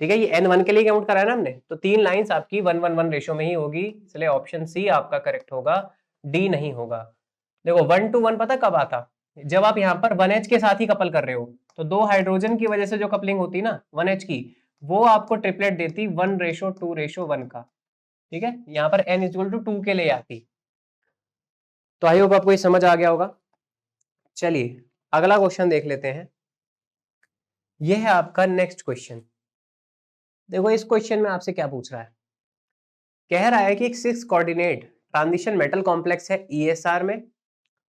ठीक है, ये n1 के लिए काउंट करा है ना हमने, तो 3 लाइंस आपकी 1:1 रेशो में ही होगी, इसलिए ऑप्शन सी आपका करेक्ट होगा, डी नहीं होगा। देखो 1:1 पता कब आता, जब आप यहाँ पर 1H के साथ ही कपल कर रहे हो, तो 2 हाइड्रोजन की वजह से जो कपलिंग होती ना 1H की, वो आपको ट्रिपलेट देती 1:2:1 का। ठीक है, यहाँ पर n=2 के लिए आती। तो आई होप आपको ये समझ आ गया होगा। चलिए अगला क्वेश्चन देख लेते हैं। यह है आपका नेक्स्ट क्वेश्चन। देखो इस क्वेश्चन में आपसे क्या पूछ रहा है, कह रहा है कि एक 6 कोऑर्डिनेट ट्रांजिशन मेटल कॉम्प्लेक्स है ESR में,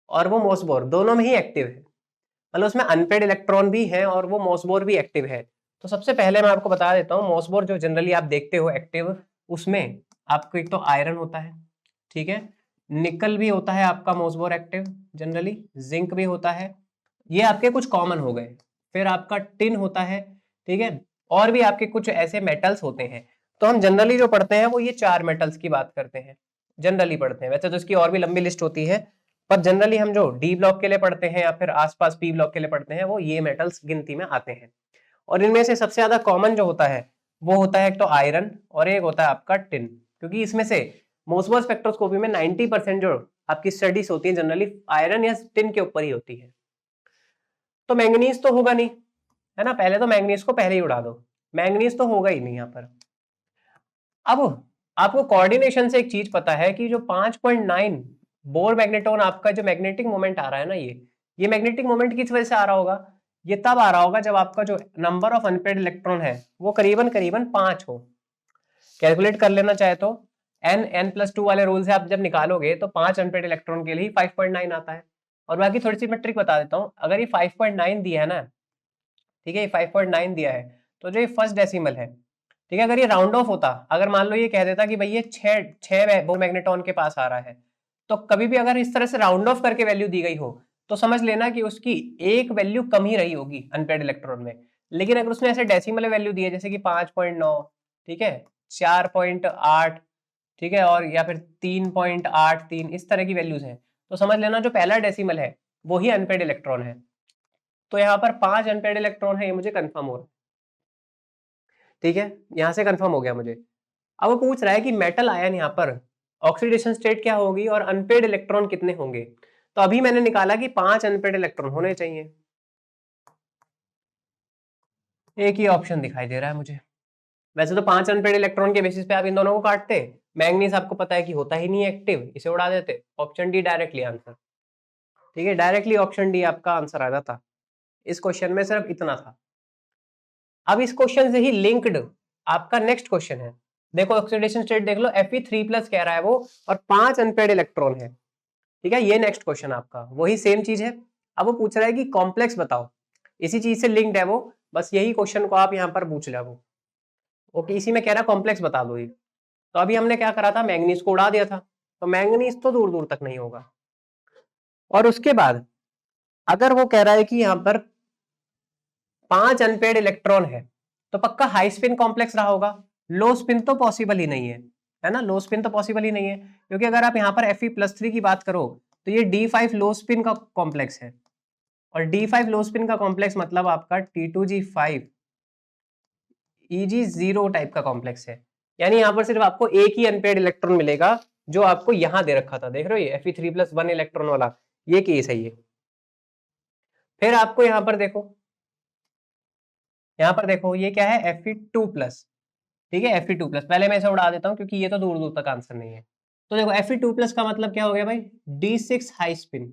और वो मोसबोर दोनों में ही एक्टिव है, मतलब उसमें अनपेड इलेक्ट्रॉन भी है और वो मोसबोर भी एक्टिव है। तो सबसे पहले मैं आपको बता देता हूँ, मोसबोर जो जनरली आप देखते हो एक्टिव, उसमें आपको एक तो आयरन होता है, ठीक है, निकल भी होता है आपका मोसबोर एक्टिव जनरली, जिंक भी होता है, ये आपके कुछ कॉमन हो गए। फिर आपका टिन होता है, ठीक है, और भी आपके कुछ ऐसे मेटल्स होते हैं। तो हम जनरली जो पढ़ते हैं वो ये 4 मेटल्स की बात करते हैं, जनरली पढ़ते हैं, वैसे तो इसकी और भी लंबी लिस्ट होती है, पर जनरली हम जो डी ब्लॉक के लिए पढ़ते हैं या फिर आसपास पी ब्लॉक के लिए पढ़ते हैं वो ये मेटल्स गिनती में आते हैं। और इनमें से सबसे ज्यादा कॉमन जो होता है वो होता है एक तो आयरन और एक होता है आपका टिन, क्योंकि इसमें से मोसबोर स्पेक्ट्रोस्कोपी में 90% जो आपकी स्टडीज होती है जनरली आयरन या टिन के ऊपर ही होती है। तो मैंगनीज तो होगा नहीं, है ना, पहले तो मैंगनीज को पहले ही उड़ा दो, मैंगनीज तो होगा ही नहीं यहाँ पर। अब आपको कोऑर्डिनेशन से एक चीज पता है कि जो 5.9 बोर मैग्नेटोन आपका जो मैग्नेटिक मोमेंट आ रहा है ना, ये मैग्नेटिक मोमेंट किस वजह से आ रहा होगा, ये तब आ रहा होगा जब आपका जो नंबर ऑफ अनपेड इलेक्ट्रॉन है वो करीबन करीबन 5 हो। कैलकुलेट कर लेना चाहे तो n+2 वाले रूल से आप जब निकालोगे तो 5 अनपेड इलेक्ट्रॉन के लिए 5.9 आता है। और बाकी थोड़ी सी मैं ट्रिक बता देता हूँ, अगर ये 5.9 दिया है ना, ठीक है, ये 5.9 दिया है, तो जो ये फर्स्ट डेसिमल है, ठीक है, अगर ये राउंड ऑफ होता, अगर मान लो ये कह देता कि भाई ये 6 वो मैग्नेटॉन के पास आ रहा है, तो कभी भी अगर इस तरह से राउंड ऑफ करके वैल्यू दी गई हो तो समझ लेना कि उसकी एक वैल्यू कम ही रही होगी अनपेड इलेक्ट्रॉन में। लेकिन अगर उसने ऐसे डेसिमल वैल्यू दी है जैसे कि 5.9, ठीक है, 4.8, ठीक है, और या फिर 3.83, इस तरह की वैल्यूज हैं, तो समझ लेना जो पहला डेसिमल है वो ही अनपेड इलेक्ट्रॉन है। तो यहाँ पर 5 अनपेड इलेक्ट्रॉन है, ये मुझे कंफर्म हो रहा है, ठीक है, यहां से कंफर्म हो गया मुझे। अब वो पूछ रहा है कि मेटल आयन यहाँ पर ऑक्सीडेशन स्टेट क्या होगी और अनपेड इलेक्ट्रॉन कितने होंगे। तो अभी मैंने निकाला कि 5 अनपेड इलेक्ट्रॉन होने चाहिए। एक ही ऑप्शन दिखाई दे रहा है मुझे। वैसे तो 5 अनपेड इलेक्ट्रॉन के बेसिस पे आप इन दोनों को काटते, मैंगनीज आपको पता है कि होता ही नहीं है एक्टिव, इसे उड़ा देते, ऑप्शन डी डायरेक्टली आंसर, ठीक है, डायरेक्टली ऑप्शन डी आपका आंसर आ जाता। इस क्वेश्चन में सिर्फ इतना था। अब इस क्वेश्चन से ही लिंक्ड आपका नेक्स्ट क्वेश्चन है। देखो ऑक्सीडेशन स्टेट देख लो, Fe3+ कह रहा है वो, और 5 अनपेड इलेक्ट्रॉन है, ठीक है, ये नेक्स्ट क्वेश्चन आपका वही सेम चीज है। अब वो पूछ रहा है कि कॉम्प्लेक्स बताओ, इसी चीज से लिंक्ड है वो, बस यही क्वेश्चन को आप यहाँ पर पूछ रहे हो। ओके, इसी में कह रहा कॉम्प्लेक्स बता दो ये। तो अभी हमने क्या करा था, मैंगनीज को उड़ा दिया था, तो मैंगनीज तो दूर दूर तक नहीं होगा। और उसके बाद अगर वो कह रहा है कि यहाँ पर 5 अनपेड इलेक्ट्रॉन है, तो पक्का हाई स्पिन कॉम्प्लेक्स रहा होगा। लो स्पिन तो पॉसिबल ही नहीं है ना, लो स्पिन तो पॉसिबल ही नहीं है, क्योंकि अगर आप यहाँ पर Fe+3 की बात करो तो ये D5 लो स्पिन का कॉम्प्लेक्स है, और D5 लो स्पिन का कॉम्प्लेक्स मतलब आपका T2G5 Eg0 टाइप का कॉम्प्लेक्स है। यानी यहाँ पर सिर्फ आपको एक ही अनपेड इलेक्ट्रॉन मिलेगा, जो आपको यहां दे रखा था, देख रहे हो ये Fe3+1 इलेक्ट्रॉन वाला, ये केस है ये। फिर आपको यहाँ पर देखो, यहाँ पर देखो ये क्या है, Fe2+, ठीक है, Fe2+, पहले मैं इसे उड़ा देता हूँ क्योंकि ये तो दूर दूर तक आंसर नहीं है। तो देखो Fe2+ का मतलब क्या हो गया भाई, D6 हाई स्पिन,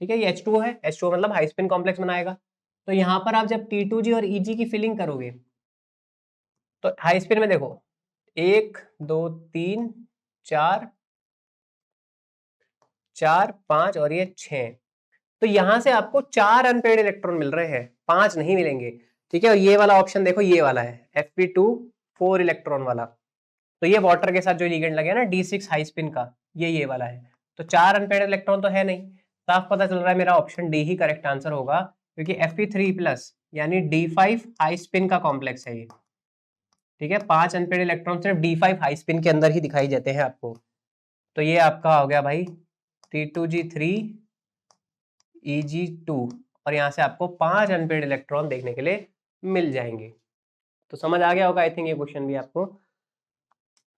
ठीक है, ये H2O है, H2O मतलब हाई स्पिन कॉम्प्लेक्स बनाएगा। तो यहाँ पर आप जब T2G और Eg की फिलिंग करोगे तो हाई स्पिन में देखो 1 2 3 4 4 5 और ये 6, तो यहां से आपको 4 अनपेड इलेक्ट्रॉन मिल रहे हैं, 5 नहीं मिलेंगे, ठीक है। और ये वाला ऑप्शन देखो, ये वाला है Fe2 4 इलेक्ट्रॉन वाला, तो ये वाटर के साथ जो लिगेंड लगे ना D6 हाई स्पिन का, ये वाला है। तो 4 अनपेड इलेक्ट्रॉन तो है नहीं, साफ पता चल रहा है मेरा ऑप्शन डी ही करेक्ट आंसर होगा, क्योंकि Fe3+ यानी D5 हाई स्पिन का कॉम्प्लेक्स है ये, ठीक है। 5 अनपेड इलेक्ट्रॉन सिर्फ D5 हाई स्पिन के अंदर ही दिखाई देते हैं आपको। तो ये आपका हो गया भाई T2G3 Eg2, और यहाँ से आपको 5 अनपेड इलेक्ट्रॉन देखने के लिए मिल जाएंगे। तो समझ आ गया होगा आई थिंक ये क्वेश्चन भी आपको।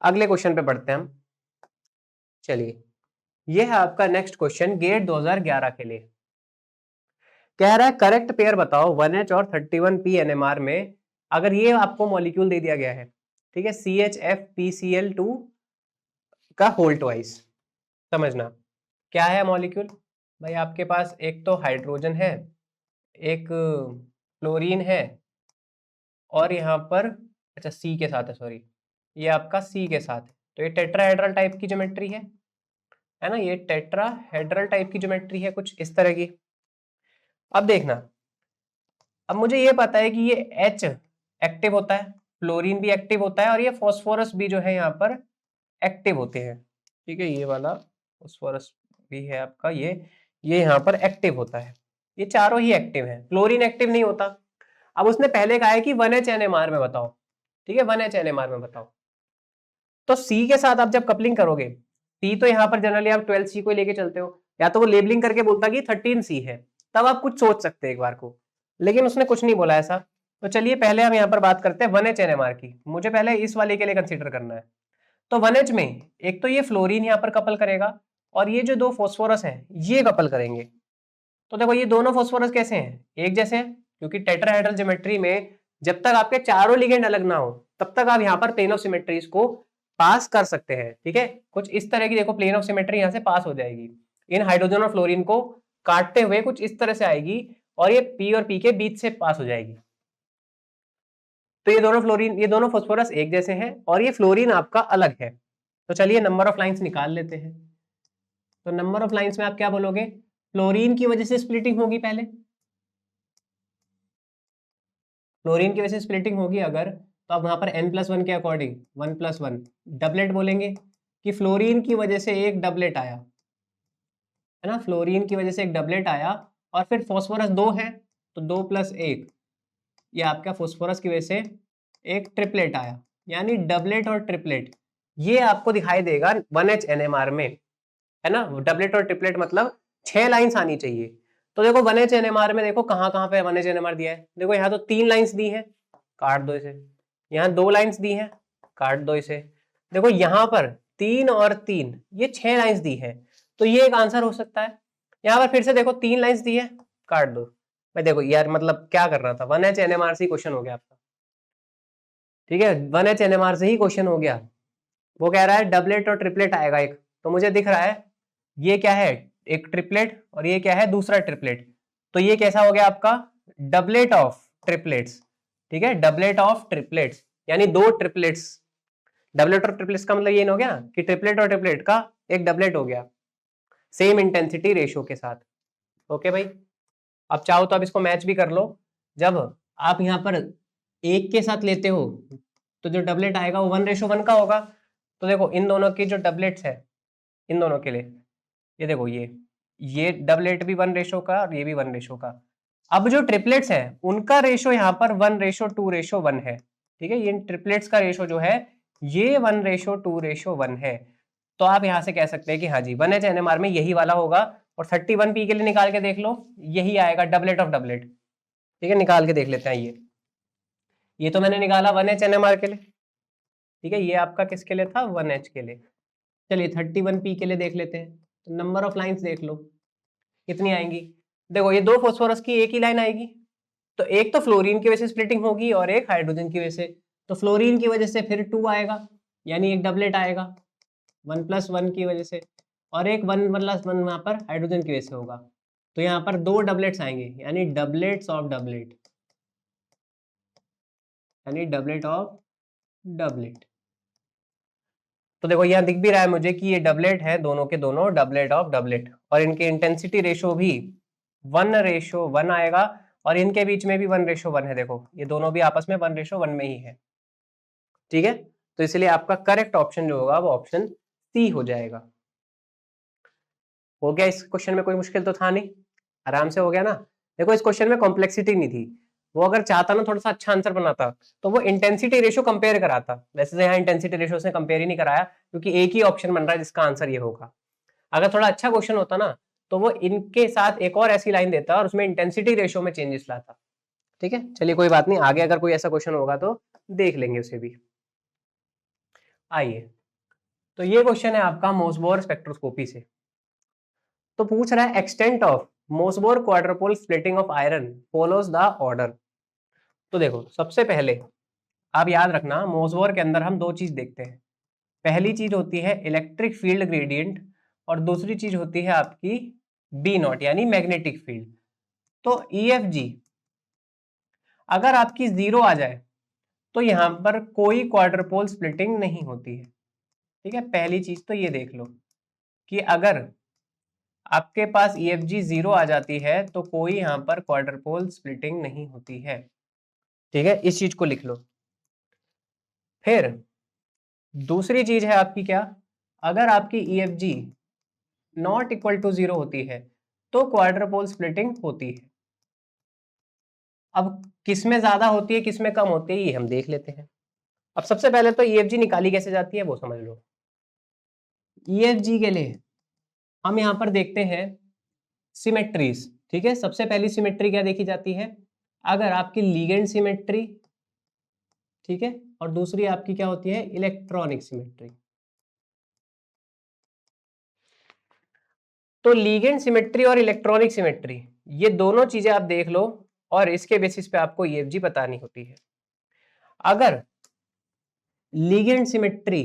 अगले क्वेश्चन पे बढ़ते हैं हम। चलिए, ये है आपका नेक्स्ट क्वेश्चन गेट 2011 के लिए। कह रहा है करेक्ट पेयर बताओ 1H और 31P NMR में, अगर ये आपको मॉलिक्यूल दे दिया गया है, ठीक है, CHFPCl2 का होल ट्वाइस। समझना क्या है मॉलिक्यूल भाई, आपके पास एक तो हाइड्रोजन है, एक फ्लोरीन है, और यहाँ पर अच्छा सी के साथ है, सॉरी, ये आपका सी के साथ है। तो ये टेट्राहेड्रल टाइप की ज्योमेट्री है ना, ये टेट्राहेड्रल टाइप की ज्योमेट्री है कुछ इस तरह की। अब देखना, अब मुझे ये पता है कि ये H एक्टिव होता है, फ्लोरीन भी एक्टिव होता है, और ये फॉस्फोरस भी जो है यहाँ पर एक्टिव होते हैं, ठीक है, ये वाला फॉस्फोरस भी है आपका, ये यहाँ पर एक्टिव होता है, ये चारों ही एक्टिव है, फ्लोरीन एक्टिव नहीं होता। अब उसने पहले कहा है कि 1H NMR में बताओ, ठीक है, 1H NMR में बताओ। तो सी के साथ आप जब कपलिंग करोगे, सी तो यहाँ पर जनरली आप 12C को लेके चलते हो, या तो वो लेबलिंग करके बोलता कि 13C है, तब आप कुछ सोच सकते हैं एक बार को, लेकिन उसने कुछ नहीं बोला ऐसा। तो चलिए पहले हम यहाँ पर बात करते हैं 1H NMR की, मुझे पहले इस वाले के लिए कंसिडर करना है। तो 1H में एक तो ये फ्लोरीन यहाँ पर कपल करेगा, और ये जो दो फॉस्फोरस हैं ये कपल करेंगे। तो देखो ये दोनों फॉस्फोरस कैसे हैं, एक जैसे हैं, क्योंकि टेट्राहेड्रल ज्योमेट्री में जब तक आपके चारों लिगेंड अलग ना हो तब तक आप यहाँ पर प्लेन ऑफ सिमेट्रीज को पास कर सकते हैं, ठीक है। कुछ इस तरह की देखो प्लेन ऑफ सिमेट्री यहाँ से पास हो जाएगी, इन हाइड्रोजन और फ्लोरीन को काटते हुए कुछ इस तरह से आएगी, और ये P और P के बीच से पास हो जाएगी। तो ये दोनों फ्लोरीन, ये दोनों फास्फोरस एक जैसे हैं और ये फ्लोरीन आपका अलग है। तो चलिए नंबर ऑफ लाइंस निकाल लेते हैं। तो नंबर ऑफ लाइंस में आप क्या बोलोगे, फ्लोरीन की वजह से स्प्लिटिंग होगी, पहले फ्लोरीन की वजह से स्प्लिटिंग होगी अगर, तो आप वहां पर n+1 के अकॉर्डिंग 1+1 डबलेट बोलेंगे कि फ्लोरीन की वजह से एक डबलेट आया, है ना, फ्लोरीन की वजह से एक डबलेट आया। और फिर फास्फोरस 2 है तो 2+1, ये आपका फास्फोरस की वजह से एक ट्रिपलेट आया, यानी डबलेट और ट्रिपलेट ये आपको दिखाई देगा 1H NMR में, है ना। डबलेट और ट्रिपलेट मतलब 6 लाइंस आनी चाहिए। तो देखो 1H NMR में देखो कहाँ कहाँ पे 1H NMR दिया है, देखो यहाँ तो 3 लाइंस दी है, काट दो इसे। यहाँ 2 लाइंस दी है, काट दो इसे। देखो यहाँ पर 3 और 3, ये 6 लाइंस दी है, तो ये एक आंसर हो सकता है। यहाँ पर फिर से देखो 3 लाइंस दी है, काट दो। मैं देखो यार मतलब क्या कर रहा था, 1H NMR से ही क्वेश्चन हो गया आपका, ठीक है, 1H NMR से ही क्वेश्चन हो गया। वो कह रहा है डबलेट और ट्रिपलेट आएगा एक, तो मुझे दिख रहा है ये क्या है, एक ट्रिपलेट और ये क्या है, दूसरा ट्रिपलेट। तो ये कैसा हो गया आपका, डबलेट ऑफ ट्रिपलेट्स, ठीक है, डबलेट ऑफ ट्रिपलेट्स यानी 2 ट्रिपलेट्स। डबलेट और ट्रिपलेट्स का मतलब ये हो गया कि ट्रिपलेट और ट्रिपलेट का एक डबलेट हो गया, सेम इंटेंसिटी रेशियो के साथ। ओके भाई, अब चाहो तो आप इसको मैच भी कर लो। जब आप यहाँ पर एक के साथ लेते हो तो जो डबलेट आएगा वो 1:1 का होगा। तो देखो इन दोनों की जो डबलेट्स है, इन दोनों के लिए ये देखो ये डबलेट भी 1 का और ये भी 1 का। अब जो ट्रिपलेट्स है उनका रेशो यहाँ पर 1:2:1 है, ठीक है, ये ट्रिपलेट्स का रेशो जो है ये 1:2:1 है। तो आप यहाँ से कह सकते हैं कि हाँ जी 1H NMR में यही वाला होगा। और 31P के लिए निकाल के देख लो, यही आएगा डबलेट ऑफ डबलेट, ठीक है, निकाल के देख लेते हैं। ये तो मैंने निकाला 1H NMR के लिए, ठीक है, ये आपका किसके लिए था, 1H के लिए। चलिए 31P के लिए देख लेते हैं। तो नंबर ऑफ लाइंस देख लो कितनी आएंगी। देखो ये 2 फास्फोरस की एक ही लाइन आएगी, तो एक तो फ्लोरीन की वजह से स्प्लिटिंग होगी और एक हाइड्रोजन की वजह से। तो फ्लोरीन की वजह से फिर 2 आएगा, यानी एक डबलेट आएगा 1+1 की वजह से, और एक 1+1 वहां पर हाइड्रोजन की वजह से होगा। तो यहाँ पर 2 डबलेट्स आएंगे, यानी डबलेट्स ऑफ डबलेट, यानी डबलेट ऑफ डबलेट। तो देखो यहाँ दिख भी रहा है मुझे कि ये डबलेट है, दोनों के दोनों डबलेट ऑफ डबलेट, और इनके इंटेंसिटी रेशो भी 1:1 आएगा, और इनके बीच में भी 1:1 है। देखो ये दोनों भी आपस में 1:1 में ही है, ठीक है। तो इसलिए आपका करेक्ट ऑप्शन जो होगा वो ऑप्शन सी हो जाएगा। हो गया, इस क्वेश्चन में कोई मुश्किल तो था नहीं, आराम से हो गया ना। देखो इस क्वेश्चन में कॉम्प्लेक्सिटी नहीं थी, वो अगर चाहता ना थोड़ा सा अच्छा आंसर बनाता तो वो इंटेंसिटी रेशियो कंपेयर कराता। वैसे तो यहाँ इंटेंसिटी रेशियो से कंपेयर ही नहीं कराया, क्योंकि एक ही ऑप्शन बन रहा है जिसका आंसर ये होगा। अगर थोड़ा अच्छा क्वेश्चन होता ना तो वो इनके साथ एक और ऐसी लाइन देता और उसमें इंटेंसिटी रेशियो में चेंजेस लाता, ठीक है। चलिए कोई बात नहीं, आगे अगर कोई ऐसा क्वेश्चन होगा तो देख लेंगे उसे भी। आइए, तो ये क्वेश्चन है आपका मोसबोर स्पेक्ट्रोस्कोपी से। तो पूछ रहा है extent of Mossbauer quadrupole splitting of iron follows the order. तो देखो सबसे पहले आप याद रखना, मोसबोर के अंदर हम 2 चीज देखते हैं। पहली चीज होती है इलेक्ट्रिक फील्ड ग्रेडियंट, और दूसरी चीज होती है आपकी B0 यानी मैग्नेटिक फील्ड। तो EFG अगर आपकी 0 आ जाए तो यहां पर कोई क्वाड्रुपल स्प्लिटिंग नहीं होती है, ठीक है। पहली चीज तो ये देख लो कि अगर आपके पास EFG 0 आ जाती है तो कोई यहां पर क्वाड्रुपल स्प्लिटिंग नहीं होती है, ठीक है, इस चीज को लिख लो। फिर दूसरी चीज है आपकी क्या, अगर आपकी EFG नॉट इक्वल टू 0 होती है तो क्वाड्रुपल स्प्लिटिंग होती है। अब किसमें ज्यादा होती है किसमें कम होती है ये हम देख लेते हैं। अब सबसे पहले तो EFG निकाली कैसे जाती है वो समझ लो। EFG के लिए हम यहां पर देखते हैं सिमेट्रीज, ठीक है। सबसे पहली सिमेट्री क्या देखी जाती है, अगर आपकी लिगेंड सिमेट्री, ठीक है, और दूसरी आपकी क्या होती है, इलेक्ट्रॉनिक सिमेट्री। तो लिगेंड सिमेट्री और इलेक्ट्रॉनिक सिमेट्री ये दोनों चीजें आप देख लो, और इसके बेसिस पे आपको EFG बतानी होती है। अगर लिगेंड सिमेट्री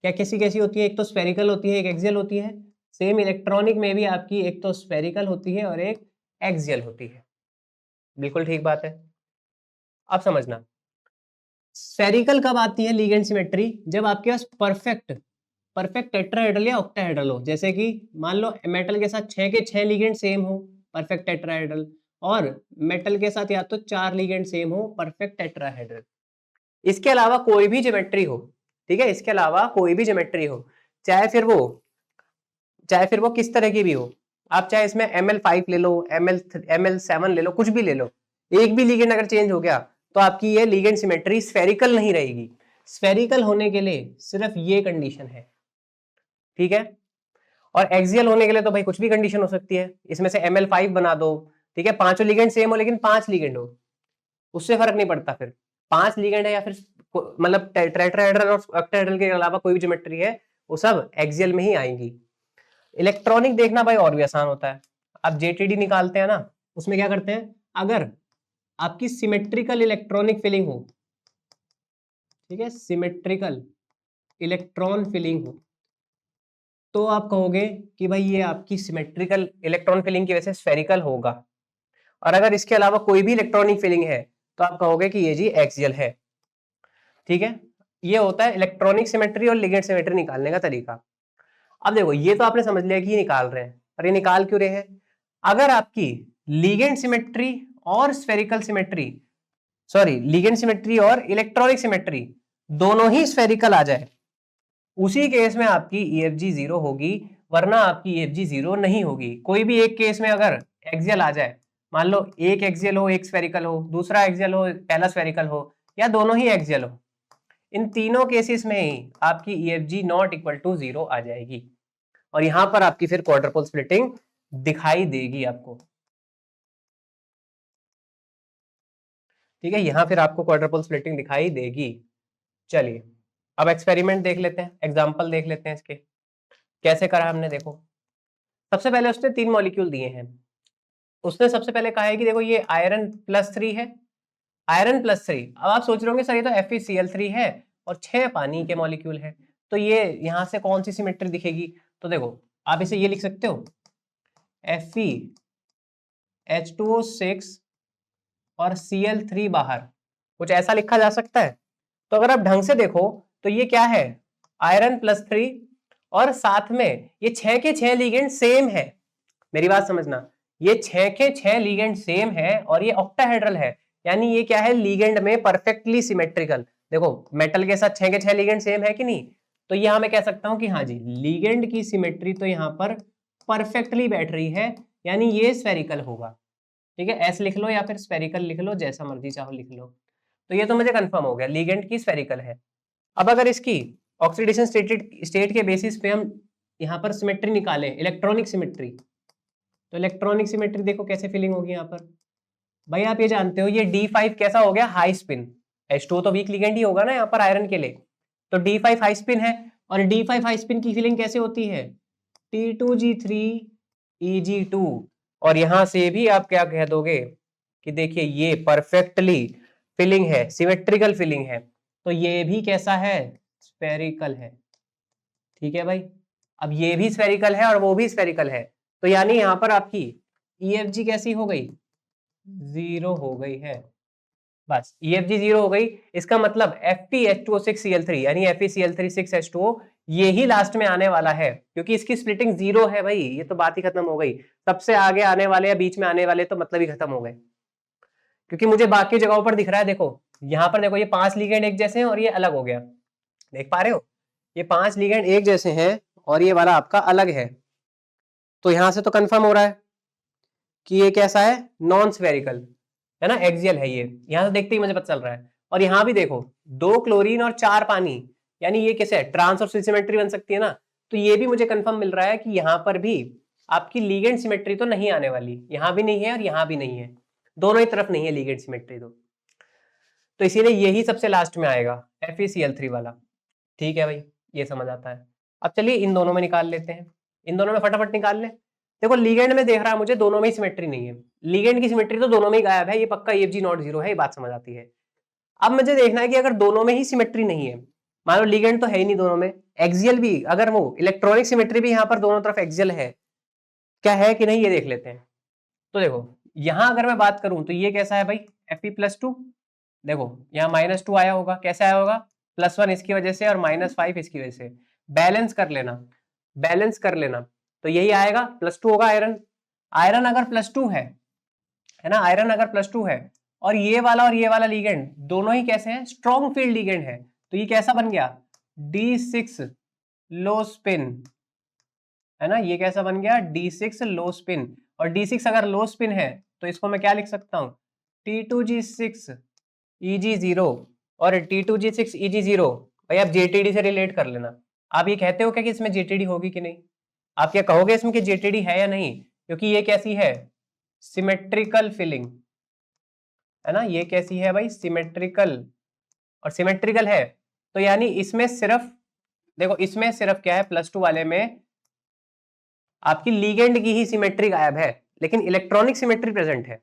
क्या कैसी कैसी होती है, एक तो स्फेरिकल होती है, एक एक्सियल होती है। सेम इलेक्ट्रॉनिक में भी आपकी एक तो स्फेरिकल होती है और एक एक्सियल होती है। बिल्कुल ठीक बात है। अब समझना, स्फेरिकल कब आती है लिगेंड सिमेट्री? जब आपके पास परफेक्ट टेट्राहेड्रल या ऑक्टाहेड्रल हो। जैसे कि मान लो मेटल के साथ 6 के 6 लिगेंड सेम हो, परफेक्ट टेट्राहेड्रल, और मेटल के साथ या तो 4 लिगेंड सेम हो, परफेक्ट टेट्राहेड्रल। इसके अलावा कोई भी ज्योमेट्री हो, ठीक है, इसके अलावा कोई भी ज्योमेट्री हो, चाहे फिर वो किस तरह की भी हो, आप चाहे इसमें ML5 ले लो, ML7 ले लो, कुछ भी ले लो, एक भी लिगेंड अगर चेंज हो गया तो आपकी ये लिगेंड सिमेट्री स्फेरिकल नहीं रहेगी। स्फेरिकल होने के लिए सिर्फ ये कंडीशन है, ठीक है। और एक्सियल होने के लिए तो भाई कुछ भी कंडीशन हो सकती है, इसमें से ML5 बना दो, ठीक है, पांचों लिगेंड सेम हो लेकिन 5 लिगेंड हो, उससे फर्क नहीं पड़ता। फिर 5 लिगेंड है या फिर मतलब टेट्राहेड्रल और ऑक्टाहेड्रल के अलावा कोई भी ज्योमेट्री है, वो सब एक्सियल में ही आएंगी। इलेक्ट्रॉनिक देखना भाई और भी आसान होता है। आप JTD निकालते हैं ना, उसमें क्या करते हैं, अगर आपकी सिमेट्रिकल इलेक्ट्रॉनिक फिलिंग हो, ठीक है, सिमेट्रिकल इलेक्ट्रॉन फिलिंग हो, तो आप कहोगे कि भाई ये आपकी सिमेट्रिकल इलेक्ट्रॉन फिलिंग की वजह से स्फेरिकल होगा। और अगर इसके अलावा कोई भी इलेक्ट्रॉनिक फिलिंग है तो आप कहोगे कि ये जी एक्सियल है, ठीक है। ये होता है इलेक्ट्रॉनिक सिमेट्री और लिगेंड सिमेट्री निकालने का तरीका। अब देखो, ये तो आपने समझ लिया कि ये निकाल रहे हैं, और ये निकाल क्यों रहे हैं? अगर आपकी लिगेंड सिमेट्री और spherical symmetry, sorry, ligand symmetry और इलेक्ट्रॉनिक सिमेट्री दोनों ही स्फेरिकल आ जाए, उसी केस में आपकी EFG 0 होगी, वरना आपकी EFG 0 नहीं होगी। कोई भी एक केस में अगर एक्सियल आ जाए, मान लो एक एक्सियल हो, एक स्फेरिकल हो, दूसरा एक्सियल हो, पहला स्फेरिकल हो, या दोनों ही एक्सियल हो, इन तीनों केसेस में ही आपकी EFG नॉट इक्वल टू 0 आ जाएगी, और यहां पर आपकी फिर क्वाड्रपल स्प्लिटिंग दिखाई देगी आपको, ठीक है, यहां फिर आपको क्वाड्रपल स्प्लिटिंग दिखाई देगी। चलिए अब एक्सपेरिमेंट देख लेते हैं, एग्जाम्पल देख लेते हैं इसके, कैसे करा हमने। देखो, सबसे पहले उसने 3 मॉलिक्यूल दिए हैं। उसने सबसे पहले कहा है कि देखो ये आयरन+3 है, आयरन+3। अब आप सोच रहे होंगे सर ये तो FeCl3 है और 6 पानी के मॉलिक्यूल है, तो ये यहां से कौन सी सिमेट्री दिखेगी? तो देखो, आप इसे ये लिख सकते हो, FeH2O6 और Cl3 बाहर, कुछ ऐसा लिखा जा सकता है। तो अगर आप ढंग से देखो तो ये क्या है, आयरन+3, और साथ में ये 6 के 6 लिगेंड सेम है। मेरी बात समझना, ये 6 के 6 लिगेंड सेम है और ये ऑक्टाहेड्रल है, यानी ये क्या है, लिगेंड में परफेक्टली सिमेट्रिकल। देखो, मेटल के साथ 6 के 6 लिगेंड सेम है कि नहीं, तो यहां मैं कह सकता हूं कि हाँ जी, लिगेंड की सिमेट्री तो यहां पर परफेक्टली बैठ रही है, यानी ये स्फेरिकल होगा, ठीक है। एस लिख लो या फिर स्फेरिकल लिख लो, जैसा मर्जी चाहो लिख लो। तो ये तो मुझे कंफर्म हो गया, लिगेंड की स्फेरिकल है। अब अगर इसकी ऑक्सीडेशन स्टेट के बेसिस पे हम यहाँ पर सिमेट्री निकालें, इलेक्ट्रॉनिक सिमेट्री, तो इलेक्ट्रॉनिक सिमेट्री देखो कैसे फिलिंग होगी यहाँ पर। भाई आप ये जानते हो ये D5 कैसा हो गया, हाई स्पिन। H2O तो वीक लिगेंड ही होगा ना यहाँ पर आयरन के लिए, तो D5 हाई स्पिन है, और D5 हाई स्पिन की फिलिंग कैसे होती है, T2G3Eg2। और यहां से भी आप क्या कह दोगे कि देखिए ये परफेक्टली फिलिंग है, सिमेट्रिकल फिलिंग है, तो ये भी कैसा है, स्फेरिकल है, ठीक है भाई। अब ये भी स्फेरिकल है और वो भी स्फेरिकल है, तो यानी यहां पर आपकी EFG कैसी हो गई, 0 हो गई है। बस EFG 0 हो गई, इसका मतलब FeH2O6Cl3 यानी FeCl3 6H2O ये ही लास्ट में आने वाला है, क्योंकि इसकी स्प्लिटिंग 0 है भाई, ये तो बात ही खत्म हो गई। सबसे आगे आने वाले या बीच में आने वाले तो मतलब ही खत्म हो गए, क्योंकि मुझे बाकी जगहों पर दिख रहा है। देखो यहाँ पर, देखो ये 5 लिगेंड एक जैसे हैं और ये अलग हो गया, देख पा रहे हो, ये 5 लिगेंड एक जैसे हैं और ये वाला आपका अलग है। तो यहां से तो कंफर्म हो रहा है कि ये कैसा है, नॉन स्फेरिकल है ना, एक्सियल है ये, यहां से देखते ही मुझे पता चल रहा है। और यहाँ भी देखो 2 क्लोरीन और 4 पानी, यानी ये कैसे है, ट्रांस और सिमेट्री बन सकती है ना। तो ये भी मुझे कंफर्म मिल रहा है कि यहाँ पर भी आपकी लिगेंड सिमेट्री तो नहीं आने वाली, यहाँ भी नहीं है और यहाँ भी नहीं है, दोनों ही तरफ नहीं है लिगेंड सिमेट्री तो इसीलिए यही सबसे लास्ट में आएगा, FeCl3 वाला, ठीक है भाई, ये समझ आता है। अब चलिए इन दोनों में निकाल लेते हैं, इन दोनों में फटाफट निकाल लें। देखो लिगेंड में देख रहा है मुझे दोनों में ही सिमेट्री नहीं है, लिगेंड की सिमेट्री तो दोनों में ही गायब है, ये पक्का EFG नॉट 0 है, ये बात समझ आती है। अब मुझे देखना है कि अगर दोनों में ही सिमेट्री नहीं है, मान लो लिगेंड तो है ही नहीं दोनों में, एक्सियल भी, अगर वो इलेक्ट्रॉनिक सिमेट्री भी यहाँ पर दोनों तरफ एक्सियल है, क्या है कि नहीं ये देख लेते हैं। तो देखो यहां अगर मैं बात करूं तो ये कैसा है भाई, Fe+2। देखो यहाँ -2 आया होगा, कैसे आया होगा, +1 इसकी वजह से और -5 इसकी वजह से। बैलेंस कर लेना, बैलेंस कर लेना, तो यही आएगा, +2 होगा आयरन। आयरन अगर +2 है ना, आयरन अगर +2 है और ये वाला लिगेंड दोनों ही कैसे हैं, स्ट्रॉन्ग फील्ड लिगेंड है, तो ये कैसा बन गया, D6 लो स्पिन, है ना, ये कैसा बन गया, D6 लो स्पिन। और D6 अगर लो स्पिन है तो इसको मैं क्या लिख सकता हूं, T2G6 EG0। और T2G6 EG0 भाई आप JTD से रिलेट कर लेना। आप ये कहते हो क्या कि इसमें JTD होगी कि नहीं, आप क्या कहोगे इसमें कि JTD है या नहीं, क्योंकि ये कैसी है, सिमेट्रिकल फिलिंग, है ना, ये कैसी है भाई, सिमेट्रिकल। और सिमेट्रिकल है तो यानी इसमें सिर्फ, देखो इसमें सिर्फ क्या है, +2 वाले में आपकी लीगेंड की ही सिमेट्री गायब है, लेकिन इलेक्ट्रॉनिक सिमेट्री प्रेजेंट है।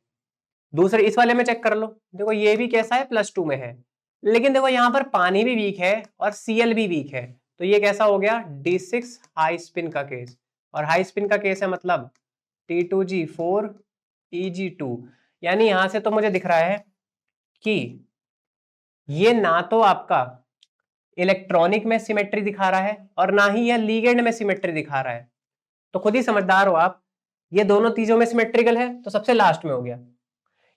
दूसरे इस वाले में चेक कर लो, देखो ये भी कैसा है, +2 में है, लेकिन देखो यहां पर पानी भी वीक है और Cl भी वीक है, तो ये कैसा हो गया, D6 हाई स्पिन का केस। और हाई स्पिन का केस है मतलब T2G4 EG2। यानी यहां से तो मुझे दिख रहा है कि ये ना तो आपका इलेक्ट्रॉनिक में सिमेट्री दिखा रहा है और ना ही यह लीगेंड में सिमेट्री दिखा रहा है। तो खुद ही समझदार हो आप, ये दोनों चीजों में सिमेट्रिकल है तो सबसे लास्ट में हो गया।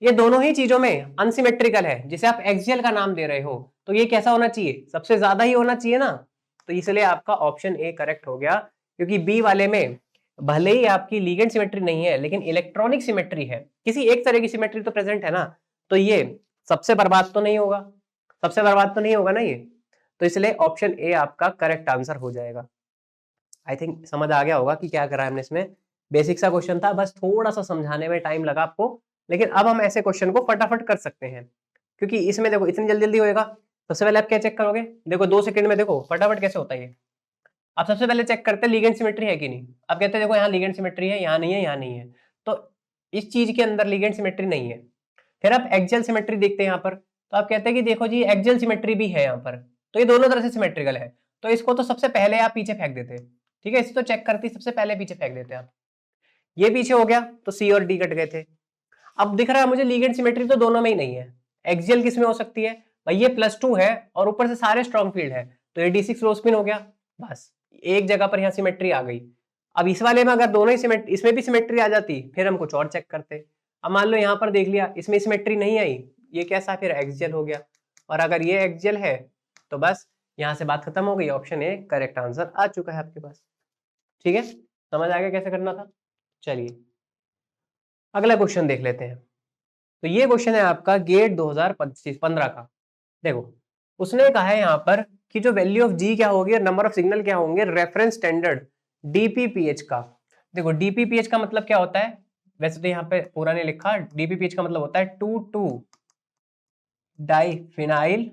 ये दोनों ही चीजों में अनसिमेट्रिकल है, जिसे आप एक्सियल का नाम दे रहे हो, तो ये कैसा होना चाहिए, सबसे ज्यादा ही होना चाहिए ना। तो इसलिए आपका ऑप्शन ए करेक्ट हो गया, क्योंकि बी वाले में भले ही आपकी लीगेंड सिमेट्री नहीं है लेकिन इलेक्ट्रॉनिक सिमेट्री है, किसी एक तरह की सिमेट्री तो प्रेजेंट है ना, तो ये सबसे बर्बाद तो नहीं होगा, सबसे बर्बाद तो नहीं होगा ना ये। तो इसलिए ऑप्शन ए आपका करेक्ट आंसर हो जाएगा। आई थिंक समझ आ गया होगा कि क्या करा है हमने इसमें। बेसिक सा क्वेश्चन था, बस थोड़ा सा समझाने में टाइम लगा आपको, लेकिन अब हम ऐसे क्वेश्चन को फटाफट कर सकते हैं, क्योंकि इसमें देखो इतनी जल्दी जल्दी होएगा। सबसे पहले आप क्या चेक करोगे, देखो 2 सेकंड में देखो फटाफट कैसे होता है ये। आप सबसे पहले चेक करते हैं लीगेंड सिमेट्री है कि नहीं। आप कहते हैं देखो यहाँ लीगेंड सिमेट्री है, यहाँ नहीं है, यहाँ नहीं है, तो इस चीज के अंदर लीगेंड सिमेट्री नहीं है। फिर आप एक्सियल सिमेट्री देखते हैं यहाँ पर, तो आप कहते हैं कि देखो जी एक्सियल सिमेट्री भी है यहाँ पर, तो ये दोनों तरह से सिमेट्रिकल है, तो इसको तो सबसे पहले आप पीछे फेंक देते हैं। ठीक है, इसे तो चेक करते सबसे पहले पीछे फेंक देते हैं आप। ये पीछे हो गया तो सी और डी कट गए थे। अब दिख रहा है मुझे लीगेंड सिमेट्री तो दोनों में ही नहीं है। एक्सियल किसमें हो सकती है भाई, ये +2 है और ऊपर से सारे स्ट्रॉन्ग फील्ड है, तो ये D6 लो स्पिन हो गया, बस एक जगह पर यहाँ सिमेट्री आ गई। अब इस वाले में अगर दोनों ही सिमेट्री, इसमें भी सिमेट्री आ जाती फिर हम कुछ और चेक करते। अब मान लो यहाँ पर देख लिया इसमें सिमेट्री नहीं आई, ये कैसा फिर एक्सियल हो गया, और अगर ये एक्सियल है तो बस यहाँ से बात खत्म हो गई, ऑप्शन ए करेक्ट आंसर आ चुका है आपके पास। ठीक है, समझ आ गया कैसे करना था। चलिए अगला क्वेश्चन देख लेते हैं। तो ये क्वेश्चन है आपका गेट 2015 का। देखो उसने कहा है यहाँ पर कि जो वैल्यू ऑफ जी क्या होगी और नंबर ऑफ सिग्नल क्या होंगे रेफरेंस स्टैंडर्ड डीपीपीएच का। देखो डीपीपीएच का मतलब क्या होता है, वैसे तो यहाँ पे पूरा नहीं लिखा, डीपीपीएच का मतलब होता है 2,2 डाइफिनाइल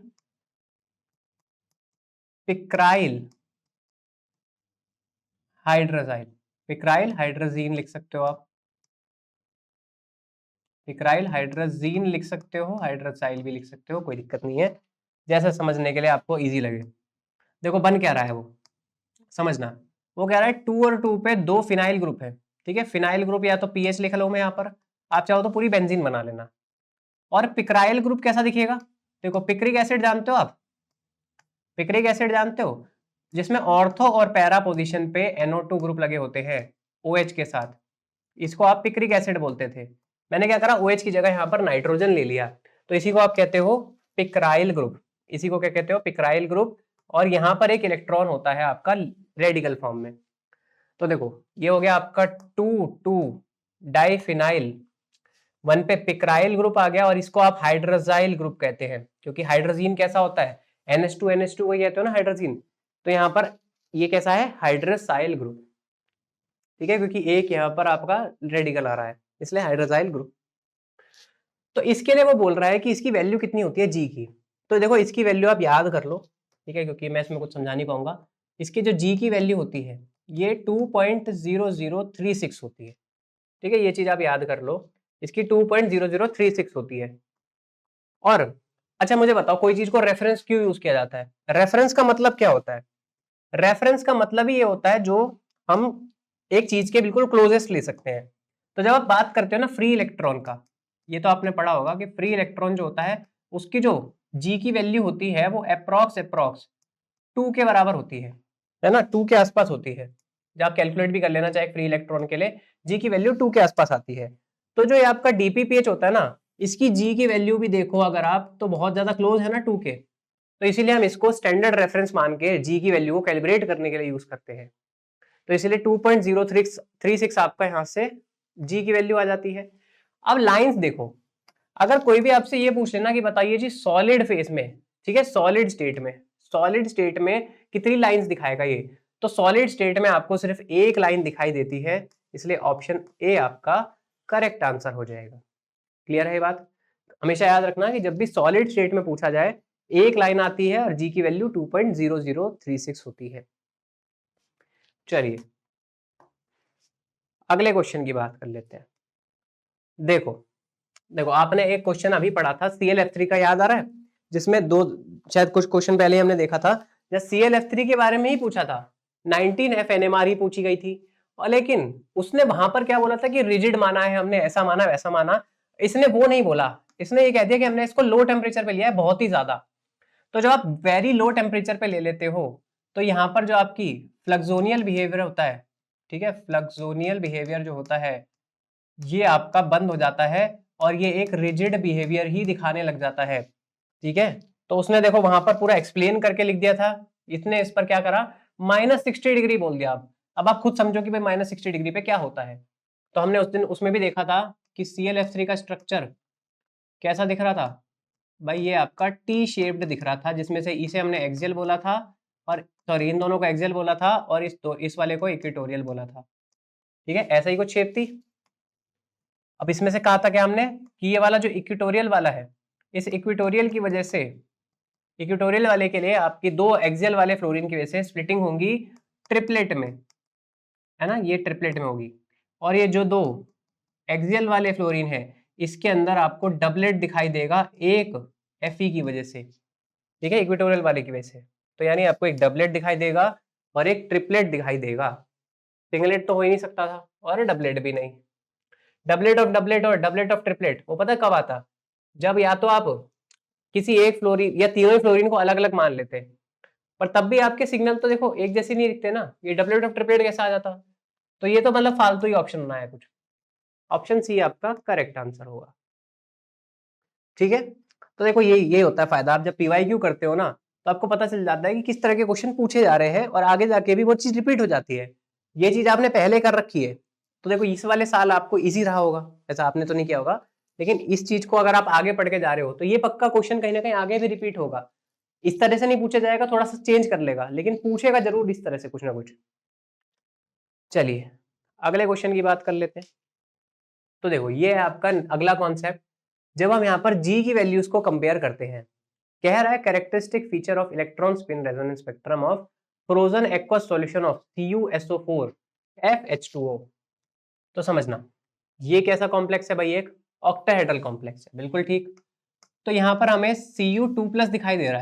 पिक्राइल हाइड्रोजाइल। पिक्राइल हाइड्रोजीन लिख सकते हो आप, पिक्राइल हाइड्रोजीन लिख सकते हो, हाइड्रोजाइल भी लिख सकते हो, कोई दिक्कत नहीं है, जैसा समझने के लिए आपको इजी लगे। देखो बन क्या रहा है वो समझना, वो कह रहा है 2 और 2 पे 2 फिनाइल ग्रुप है। ठीक है, फिनाइल ग्रुप या तो पीएच लिख लो मैं यहाँ पर, आप चाहो तो पूरी बेंजीन बना लेना। और पिक्राइल ग्रुप कैसा दिखेगा, देखो पिक्रिक एसिड जानते हो आप, पिक्रिक एसिड जानते हो, जिसमें ऑर्थो और पैरा पोजीशन पे NO2 ग्रुप लगे होते हैं OH के साथ, इसको आप पिक्रिक एसिड बोलते थे। मैंने क्या करा, OH की जगह यहाँ पर नाइट्रोजन ले लिया, तो इसी को आप कहते हो पिक्राइल ग्रुप, इसी को क्या कहते हो, पिक्राइल ग्रुप। और यहाँ पर एक इलेक्ट्रॉन होता है आपका रेडिकल फॉर्म में। तो देखो ये हो गया आपका 2,2 डाइफिनाइल, 1 पे पिक्राइल ग्रुप आ गया, और इसको आप हाइड्रोजाइल ग्रुप कहते हैं, क्योंकि हाइड्रोजीन कैसा होता है, NH2 को कहते हो ना हाइड्रोजीन, तो यहाँ पर ये कैसा है, हाइड्रोसाइल ग्रुप। ठीक है, क्योंकि एक यहाँ पर आपका रेडिकल आ रहा है, इसलिए हाइड्रोजाइल ग्रुप। तो इसके लिए वो बोल रहा है कि इसकी वैल्यू कितनी होती है जी की। तो देखो इसकी वैल्यू आप याद कर लो, ठीक है, क्योंकि मैं इसमें कुछ समझा नहीं पाऊंगा। इसकी जो जी की वैल्यू होती है ये 2.0036 होती है। ठीक है, ये चीज आप याद कर लो, इसकी 2.0036 होती है। और अच्छा मुझे बताओ कोई चीज को रेफरेंस क्यों यूज किया जाता है, रेफरेंस का मतलब क्या होता है, रेफरेंस का मतलब ही ये होता है जो हम एक चीज के बिल्कुल क्लोजेस्ट ले सकते हैं। तो जब आप बात करते हो ना फ्री इलेक्ट्रॉन का, ये तो आपने पढ़ा होगा कि फ्री इलेक्ट्रॉन जो होता है उसकी जो जी की वैल्यू होती है वो अप्रॉक्स 2 के बराबर होती है ना, 2 के आसपास होती है। जब आप कैलकुलेट भी कर लेना चाहे फ्री इलेक्ट्रॉन के लिए, जी की वैल्यू 2 के आसपास आती है। तो जो ये आपका डीपीपीएच होता है ना, इसकी जी की वैल्यू भी देखो अगर आप, तो बहुत ज्यादा क्लोज है ना 2 के, तो इसीलिए हम इसको स्टैंडर्ड रेफरेंस मान के जी की वैल्यू को कैलिब्रेट करने के लिए यूज करते हैं। तो इसीलिए 2.036 आपका यहां से जी की वैल्यू आ जाती है। अब लाइंस देखो, अगर कोई भी आपसे ये पूछ लेना कि बताइए जी सॉलिड फेस में, ठीक है, सॉलिड स्टेट में कितनी लाइंस दिखाएगा ये, तो सॉलिड स्टेट में आपको सिर्फ एक लाइन दिखाई देती है, इसलिए ऑप्शन ए आपका करेक्ट आंसर हो जाएगा। क्लियर है ये बात? हमेशा याद रखना कि जब भी सॉलिड स्टेट में पूछा जाए एक लाइन आती है और जी की वैल्यू 2.0036 होती है। चलिए अगले क्वेश्चन की बात कर लेते हैं। देखो देखो आपने एक क्वेश्चन अभी पढ़ा था ClF3 का, याद आ रहा है, जिसमें दो, शायद कुछ क्वेश्चन पहले हमने देखा था, जब ClF3 के बारे में ही पूछा था, 19F NMR ही पूछी गई थी, और लेकिन उसने वहां पर क्या बोला था कि रिजिड माना है हमने, ऐसा माना वैसा माना। इसने वो नहीं बोला, इसने ये कह दिया कि हमने इसको लो टेम्परेचर पे लिया है, बहुत ही ज्यादा। तो जब आप वेरी लो टेम्परेचर पे ले लेते हो तो यहाँ पर जो आपकी फ्लक्सोनियल बिहेवियर होता है, ठीक है, फ्लक्सोनियल बिहेवियर जो होता है ये आपका बंद हो जाता है और ये एक रिजिड बिहेवियर ही दिखाने लग जाता है। ठीक है, तो उसने देखो वहां पर पूरा एक्सप्लेन करके लिख दिया था, इसने इस पर क्या करा, -60 डिग्री बोल दिया। अब आप खुद समझो कि भाई -60 डिग्री पे क्या होता है। तो हमने उस दिन उसमें भी देखा था कि ClF3 का स्ट्रक्चर कैसा दिख रहा था भाई, ये आपका टी शेप्ड दिख रहा था, जिसमें से इसे हमने एक्सियल बोला था, और सॉरी इन दोनों को एक्सियल बोला था और इस वाले को इक्वेटोरियल बोला था। ठीक है, ऐसा ही कुछ शेप थी। अब इसमें से कहा था क्या हमने कि ये वाला जो इक्वेटोरियल वाला है, इस इक्वेटोरियल की वजह से, इक्वेटोरियल वाले के लिए आपकी दो एक्सियल वाले फ्लोरीन की वजह से स्प्लिटिंग होंगी ट्रिपलेट में, है ना, ये ट्रिपलेट में होगी। और ये जो दो एक्सियल वाले फ्लोरीन है इसके अंदर आपको डबलेट दिखाई देगा एक Fe की वजह से, ठीक है, इक्वेटोरियल वाले की वजह से। तो यानी आपको एक डबलेट दिखाई देगा और एक ट्रिपलेट दिखाई देगा। सिंगलेट तो हो ही नहीं सकता था और डबलेट भी नहीं। डबलेट ऑफ डबलेट और डबलेट ऑफ ट्रिपलेट वो पता कब आता, जब या तो आप किसी एक फ्लोरीन या तीनों ही फ्लोरीन को अलग अलग मान लेते, पर तब भी आपके सिग्नल तो देखो एक जैसे नहीं दिखते ना, ये डबलेट ऑफ ट्रिपलेट कैसा आ जाता। तो ये तो मतलब फालतू ही ऑप्शन बनाया कुछ। ऑप्शन सी आपका करेक्ट आंसर होगा। ठीक है, तो देखो ये होता है फायदा, आप जब PYQ करते हो ना तो आपको पता चल जाता है कि किस तरह के क्वेश्चन पूछे जा रहे हैं और आगे जाके भी वो चीज रिपीट हो जाती है। ये चीज आपने पहले कर रखी है तो देखो इस वाले साल आपको इजी रहा होगा, ऐसा आपने तो नहीं किया होगा, लेकिन इस चीज को अगर आप आगे पढ़ के जा रहे हो तो ये पक्का क्वेश्चन कहीं ना कहीं आगे भी रिपीट होगा। इस तरह से नहीं पूछा जाएगा, थोड़ा सा चेंज कर लेगा, लेकिन पूछेगा जरूर इस तरह से कुछ ना कुछ। चलिए अगले क्वेश्चन की बात कर लेते हैं। तो देखो ये है आपका अगला कॉन्सेप्ट, जब हम यहाँ पर जी की वैल्यूज को कंपेयर करते हैं, कह रहा है characteristic feature of electron spin resonance spectrum of frozen aqueous solution of CuSO4 FH2O। तो समझना ये कैसा कॉम्प्लेक्स है भाई, एक ऑक्टाहेड्रल कॉम्प्लेक्स है, बिल्कुल ठीक। तो यहाँ पर हमें Cu2+ दिखाई दे रहा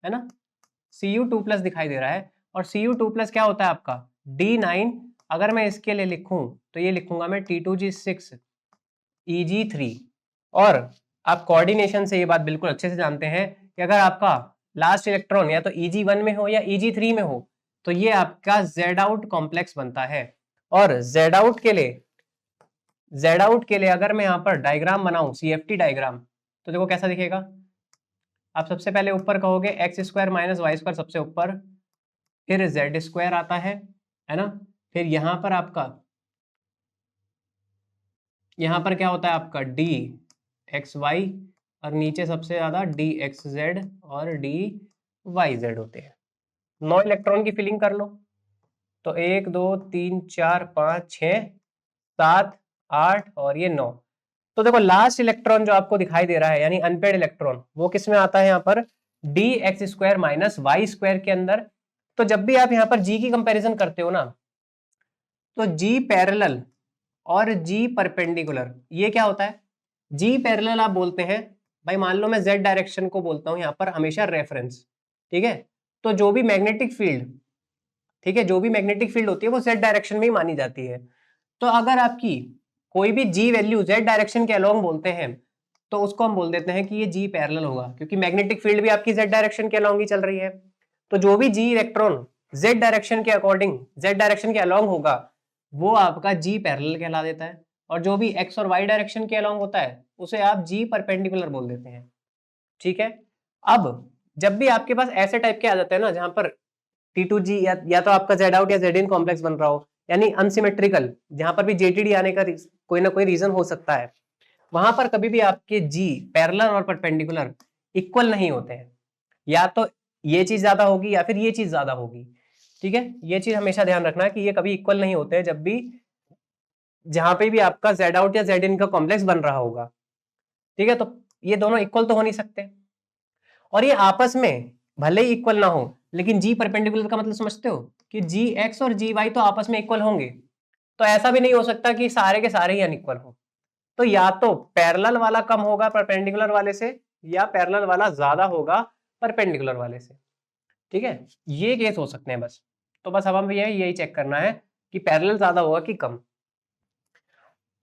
है ना, Cu2+ दिखाई दे रहा है, और Cu2+ क्या होता है आपका D9। अगर मैं इसके लिए लिखूं तो ये लिखूंगा मैं T2G6 Eg3। और आप कोऑर्डिनेशन से ये बात बिल्कुल अच्छे से जानते हैं कि अगर आपका लास्ट इलेक्ट्रॉन या तो Eg1 में हो या Eg3 में हो तो ये आपका Z आउट कॉम्प्लेक्स बनता है। और Z आउट के लिए अगर मैं यहाँ पर डायग्राम बनाऊं CFT डायग्राम, तो देखो कैसा दिखेगा। आप सबसे पहले ऊपर कहोगे x² - y² सबसे ऊपर, फिर Z² आता है ना, फिर यहाँ पर आपका, यहाँ पर क्या होता है आपका dxy, और नीचे सबसे ज्यादा dxz और dyz होते हैं। 9 इलेक्ट्रॉन की फिलिंग कर लो, तो 1 2 3 4 5 6 7 8 और ये 9। तो देखो लास्ट इलेक्ट्रॉन जो आपको दिखाई दे रहा है यानी अनपेड इलेक्ट्रॉन, वो किस में आता है यहाँ पर dx² - y² के अंदर। तो जब भी आप यहाँ पर g की कंपैरिजन करते हो ना, तो g पैरेलल और G परपेंडिकुलर, ये क्या होता है, G पैरेलल आप बोलते हैं भाई, मान लो मैं Z डायरेक्शन को बोलता हूं यहाँ पर हमेशा रेफरेंस, ठीक है, तो जो भी मैग्नेटिक फील्ड, ठीक है, जो भी मैग्नेटिक फील्ड होती है वो Z डायरेक्शन में ही मानी जाती है। तो अगर आपकी कोई भी जी वैल्यू जेड डायरेक्शन के अलोंग बोलते हैं तो उसको हम बोल देते हैं कि ये जी पैरेलल होगा, क्योंकि मैग्नेटिक फील्ड भी आपकी जेड डायरेक्शन के अलोंग ही चल रही है। तो जो भी जी इलेक्ट्रॉन जेड डायरेक्शन के अकॉर्डिंग जेड डायरेक्शन के अलोंग होगा वो आपका जी पैरेलल कहला देता है, और जो भी एक्स और वाई डायरेक्शन के अलोंग होता है उसे आप जी परपेंडिकुलर बोल देते हैं। ठीक है, अब जब भी आपके पास ऐसे टाइप के आ जाते हैं ना जहां पर T2G या तो आपका Z आउट या Z इन कॉम्प्लेक्स बन रहा हो, यानी अनसिमेट्रिकल, जहां पर भी JTD आने का कोई ना कोई रीजन हो सकता है, वहां पर कभी भी आपके G पैरेलल और परपेंडिकुलर इक्वल नहीं होते हैं, या तो ये चीज ज्यादा होगी या फिर ये चीज ज्यादा होगी। ठीक है, ये चीज हमेशा ध्यान रखना है कि ये कभी इक्वल नहीं होते हैं जब भी जहां पे भी आपका Z आउट या Z इन का कॉम्प्लेक्स बन रहा होगा। ठीक है, तो ये दोनों इक्वल तो हो नहीं सकते, और ये आपस में भले ही इक्वल ना हो लेकिन जी परपेंडिकुलर का मतलब समझते हो कि जी एक्स और जी वाई तो आपस में इक्वल होंगे, तो ऐसा भी नहीं हो सकता कि सारे के सारे ही अनइक्वल हो। तो या तो पैरेलल वाला कम होगा परपेंडिकुलर वाले से, या पैरेलल वाला ज्यादा होगा परपेंडिकुलर वाले से। ठीक है, ये केस हो सकते हैं बस। तो बस अब हमें यही चेक करना है कि पैरेलल ज्यादा होगा कि कम।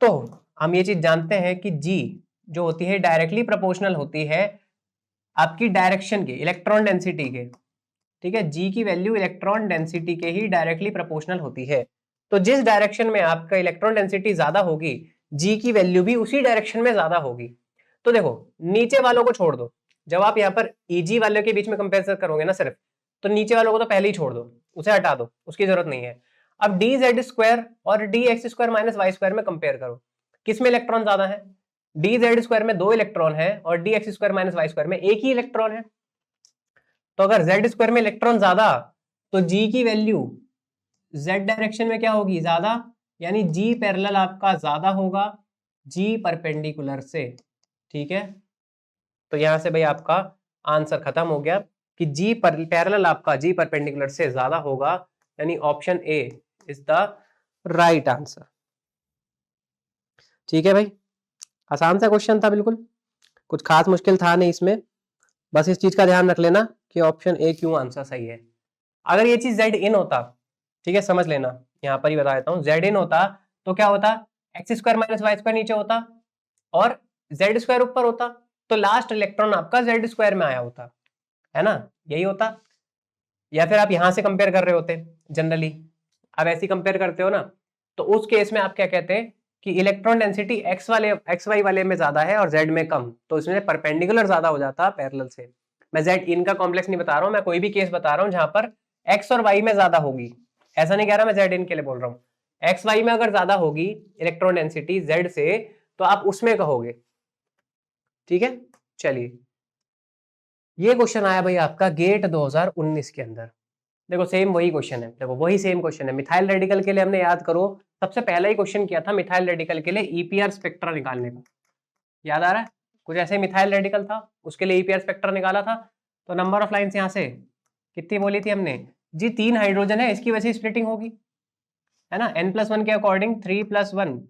तो हम ये चीज जानते हैं कि जी जो होती है डायरेक्टली प्रोपोर्शनल होती है आपकी डायरेक्शन के, इलेक्ट्रॉन डेंसिटी के। ठीक है, जी की वैल्यू इलेक्ट्रॉन डेंसिटी के ही डायरेक्टली प्रोपोर्शनल होती है। तो जिस डायरेक्शन में आपका इलेक्ट्रॉन डेंसिटी ज्यादा होगी जी की वैल्यू भी उसी डायरेक्शन में ज्यादा होगी। तो देखो नीचे वालों को छोड़ दो, जब आप यहाँ पर ईजी वालों के बीच में कंपेरिजन करोगे ना सिर्फ, तो नीचे वालों को तो पहले ही छोड़ दो, उसे हटा दो, उसकी जरूरत नहीं है। अब डी जेड स्क्वायर और D X square minus Y square में कंपेयर करो, किसमें इलेक्ट्रॉन ज्यादा है? डी जेड स्क्वायर में 2 इलेक्ट्रॉन है और D X square minus Y square में एक ही इलेक्ट्रॉन है। तो अगर जेड स्क्वायर में इलेक्ट्रॉन ज्यादा तो जी की वैल्यू जेड डायरेक्शन में क्या होगी? ज्यादा, यानी जी पैरेलल आपका ज्यादा होगा जी परपेंडिकुलर से। ठीक है, तो यहां से भाई आपका आंसर खत्म हो गया कि जी पैरेलल आपका जी परपेंडिकुलर से ज्यादा होगा, यानी option A is the right answer. ठीक है भाई, आसान सा क्वेश्चन था, बिल्कुल कुछ खास मुश्किल था नहीं इसमें। बस इस चीज का ध्यान रख लेना कि ऑप्शन ए क्यों आंसर सही है। अगर ये चीज जेड इन होता, ठीक है समझ लेना, यहाँ पर ही बता देता हूँ, जेड इन होता तो क्या होता? X square minus Y square नीचे होता और जेड स्क्वायर ऊपर होता, तो लास्ट इलेक्ट्रॉन आपका जेड स्क्वायर में आया होता, है ना, यही होता। या फिर आप यहां से कंपेयर कर रहे होते जनरली, आप ऐसे कंपेयर करते हो ना, तो उस केस में आप क्या कहते हैं कि इलेक्ट्रॉन डेंसिटी एक्स वाई वाले में ज्यादा है और जेड में कम, तो इसमें परपेंडिकुलर ज्यादा हो जाता पैरेलल से। मैं जेड इन का कॉम्प्लेक्स नहीं बता रहा हूं, मैं कोई भी केस बता रहा हूं जहां पर एक्स और वाई में ज्यादा होगी, ऐसा नहीं कह रहा मैं जेड इन के लिए बोल रहा हूं। एक्स वाई में अगर ज्यादा होगी इलेक्ट्रॉन डेंसिटी जेड से तो आप उसमें कहोगे। ठीक है, चलिए ये क्वेश्चन आया भाई आपका गेट 2019 के अंदर। देखो सेम वही क्वेश्चन है, देखो वही सेम क्वेश्चन है। मिथाइल रेडिकल के लिए हमने याद करो सबसे पहला ही क्वेश्चन किया था मिथाइल रेडिकल के लिए ईपीआर स्पेक्ट्रा निकालने का, याद आ रहा है? कुछ ऐसे मिथाइल रेडिकल था उसके लिए ईपीआर स्पेक्ट्रा निकाला था। तो नंबर ऑफ लाइंस यहाँ से कितनी बोली थी हमने जी? 3 हाइड्रोजन है, इसकी वजह से स्प्लिटिंग होगी, है ना, n+1 के अकॉर्डिंग 3+1,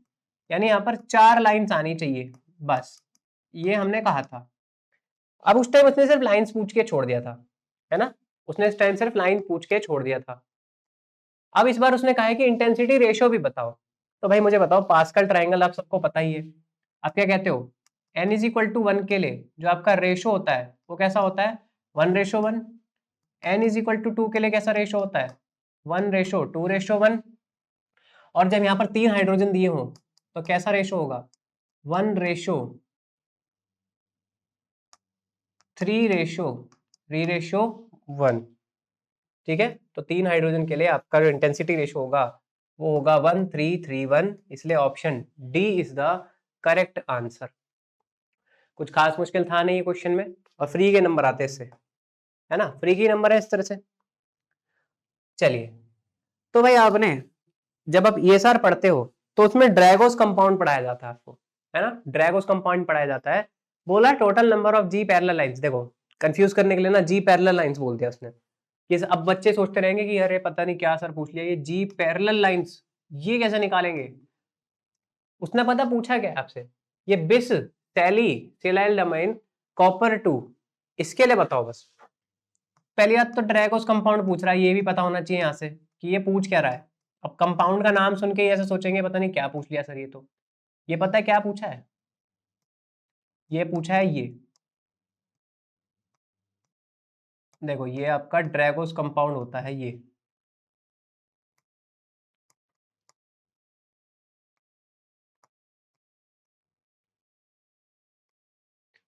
यानी यहाँ पर 4 लाइन्स आनी चाहिए, बस ये हमने कहा था। अब उस टाइम उसने सिर्फ लाइन्स पूछ के छोड़ दिया था, है ना, उसने इस टाइम सिर्फ लाइन पूछ के छोड़ दिया था। अब इस बार उसने कहा है कि इंटेंसिटी रेशियो भी बताओ। तो भाई मुझे बताओ, पास्कल ट्राइंगल आप सबको पता ही है, आप क्या कहते हो n=1 के लिए जो आपका रेशो होता है वो कैसा होता है? 1:1। n=2 के लिए कैसा रेशो होता है? 1:2:1। और जब यहाँ पर 3 हाइड्रोजन दिए हो तो कैसा रेशो होगा? 1:3:1। ठीक है, तो 3 हाइड्रोजन के लिए आपका जो इंटेंसिटी रेशो होगा वो होगा 1:3:1, इसलिए option D is the correct answer. कुछ खास मुश्किल था नहीं ये क्वेश्चन में, और फ्री के नंबर आते इससे, है ना, फ्री की नंबर है इस तरह से। चलिए, तो भाई आपने जब आप ESR पढ़ते हो तो उसमें ड्रैगोस कंपाउंड पढ़ाया जाता है आपको, है ना, ड्रैगोस कंपाउंड पढ़ाया जाता है। बोला total number of G parallel lines, देखो कंफ्यूज करने के लिए ना जी पैरेलल लाइंस बोल दिया उसने। ये अब बच्चे सोचते रहेंगे कि अरे पता नहीं क्या सर पूछ लिया, ये जी पैरेलल लाइंस ये कैसे निकालेंगे? उसने पता पूछा क्या आपसे? ये बिस सैली सिलाइलडामाइन कॉपर 2, इसके लिए बताओ बस। पहली बात तो ड्रैगोस कंपाउंड पूछ रहा है, ये भी पता होना चाहिए यहाँ से कि ये पूछ क्या रहा है। अब कंपाउंड का नाम सुन के ऐसे सोचेंगे पता नहीं क्या पूछ लिया सर ये तो, ये पता है क्या पूछा है? ये पूछा है ये, देखो ये आपका ड्रैगोस कंपाउंड होता है ये,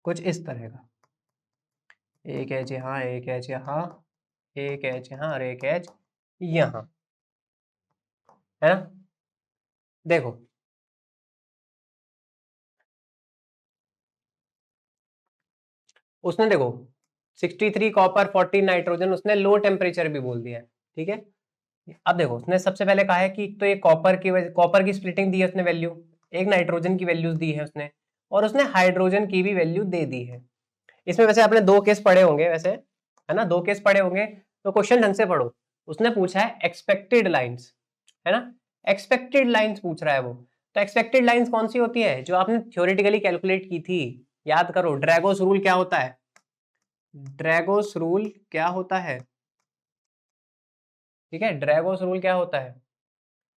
कुछ इस तरह का, एक एच यहाँ, एक एच यहाँ, एक एच यहाँ और एक एच यहाँ, है ना? देखो उसने देखो 63 कॉपर 14 नाइट्रोजन, उसने लो टेम्परेचर भी बोल दिया है, ठीक है। अब देखो उसने सबसे पहले कहा है कि तो ये कॉपर की स्प्लिटिंग दी है उसने वैल्यू, एक नाइट्रोजन की वैल्यूज दी है उसने, और उसने हाइड्रोजन की भी वैल्यू दे दी है। इसमें वैसे आपने दो केस पढ़े होंगे वैसे, है ना, दो केस पढ़े होंगे, तो क्वेश्चन ढंग से पढ़ो। उसने पूछा है एक्सपेक्टेड लाइंस, है ना, एक्सपेक्टेड लाइंस पूछ रहा है वो। तो एक्सपेक्टेड लाइंस कौन सी होती है जो आपने थ्योरेटिकली कैलकुलेट की थी, याद करो। ड्रैगोस रूल क्या होता है? ड्रैगोस रूल क्या होता है? ठीक है, ड्रैगोस रूल क्या होता है?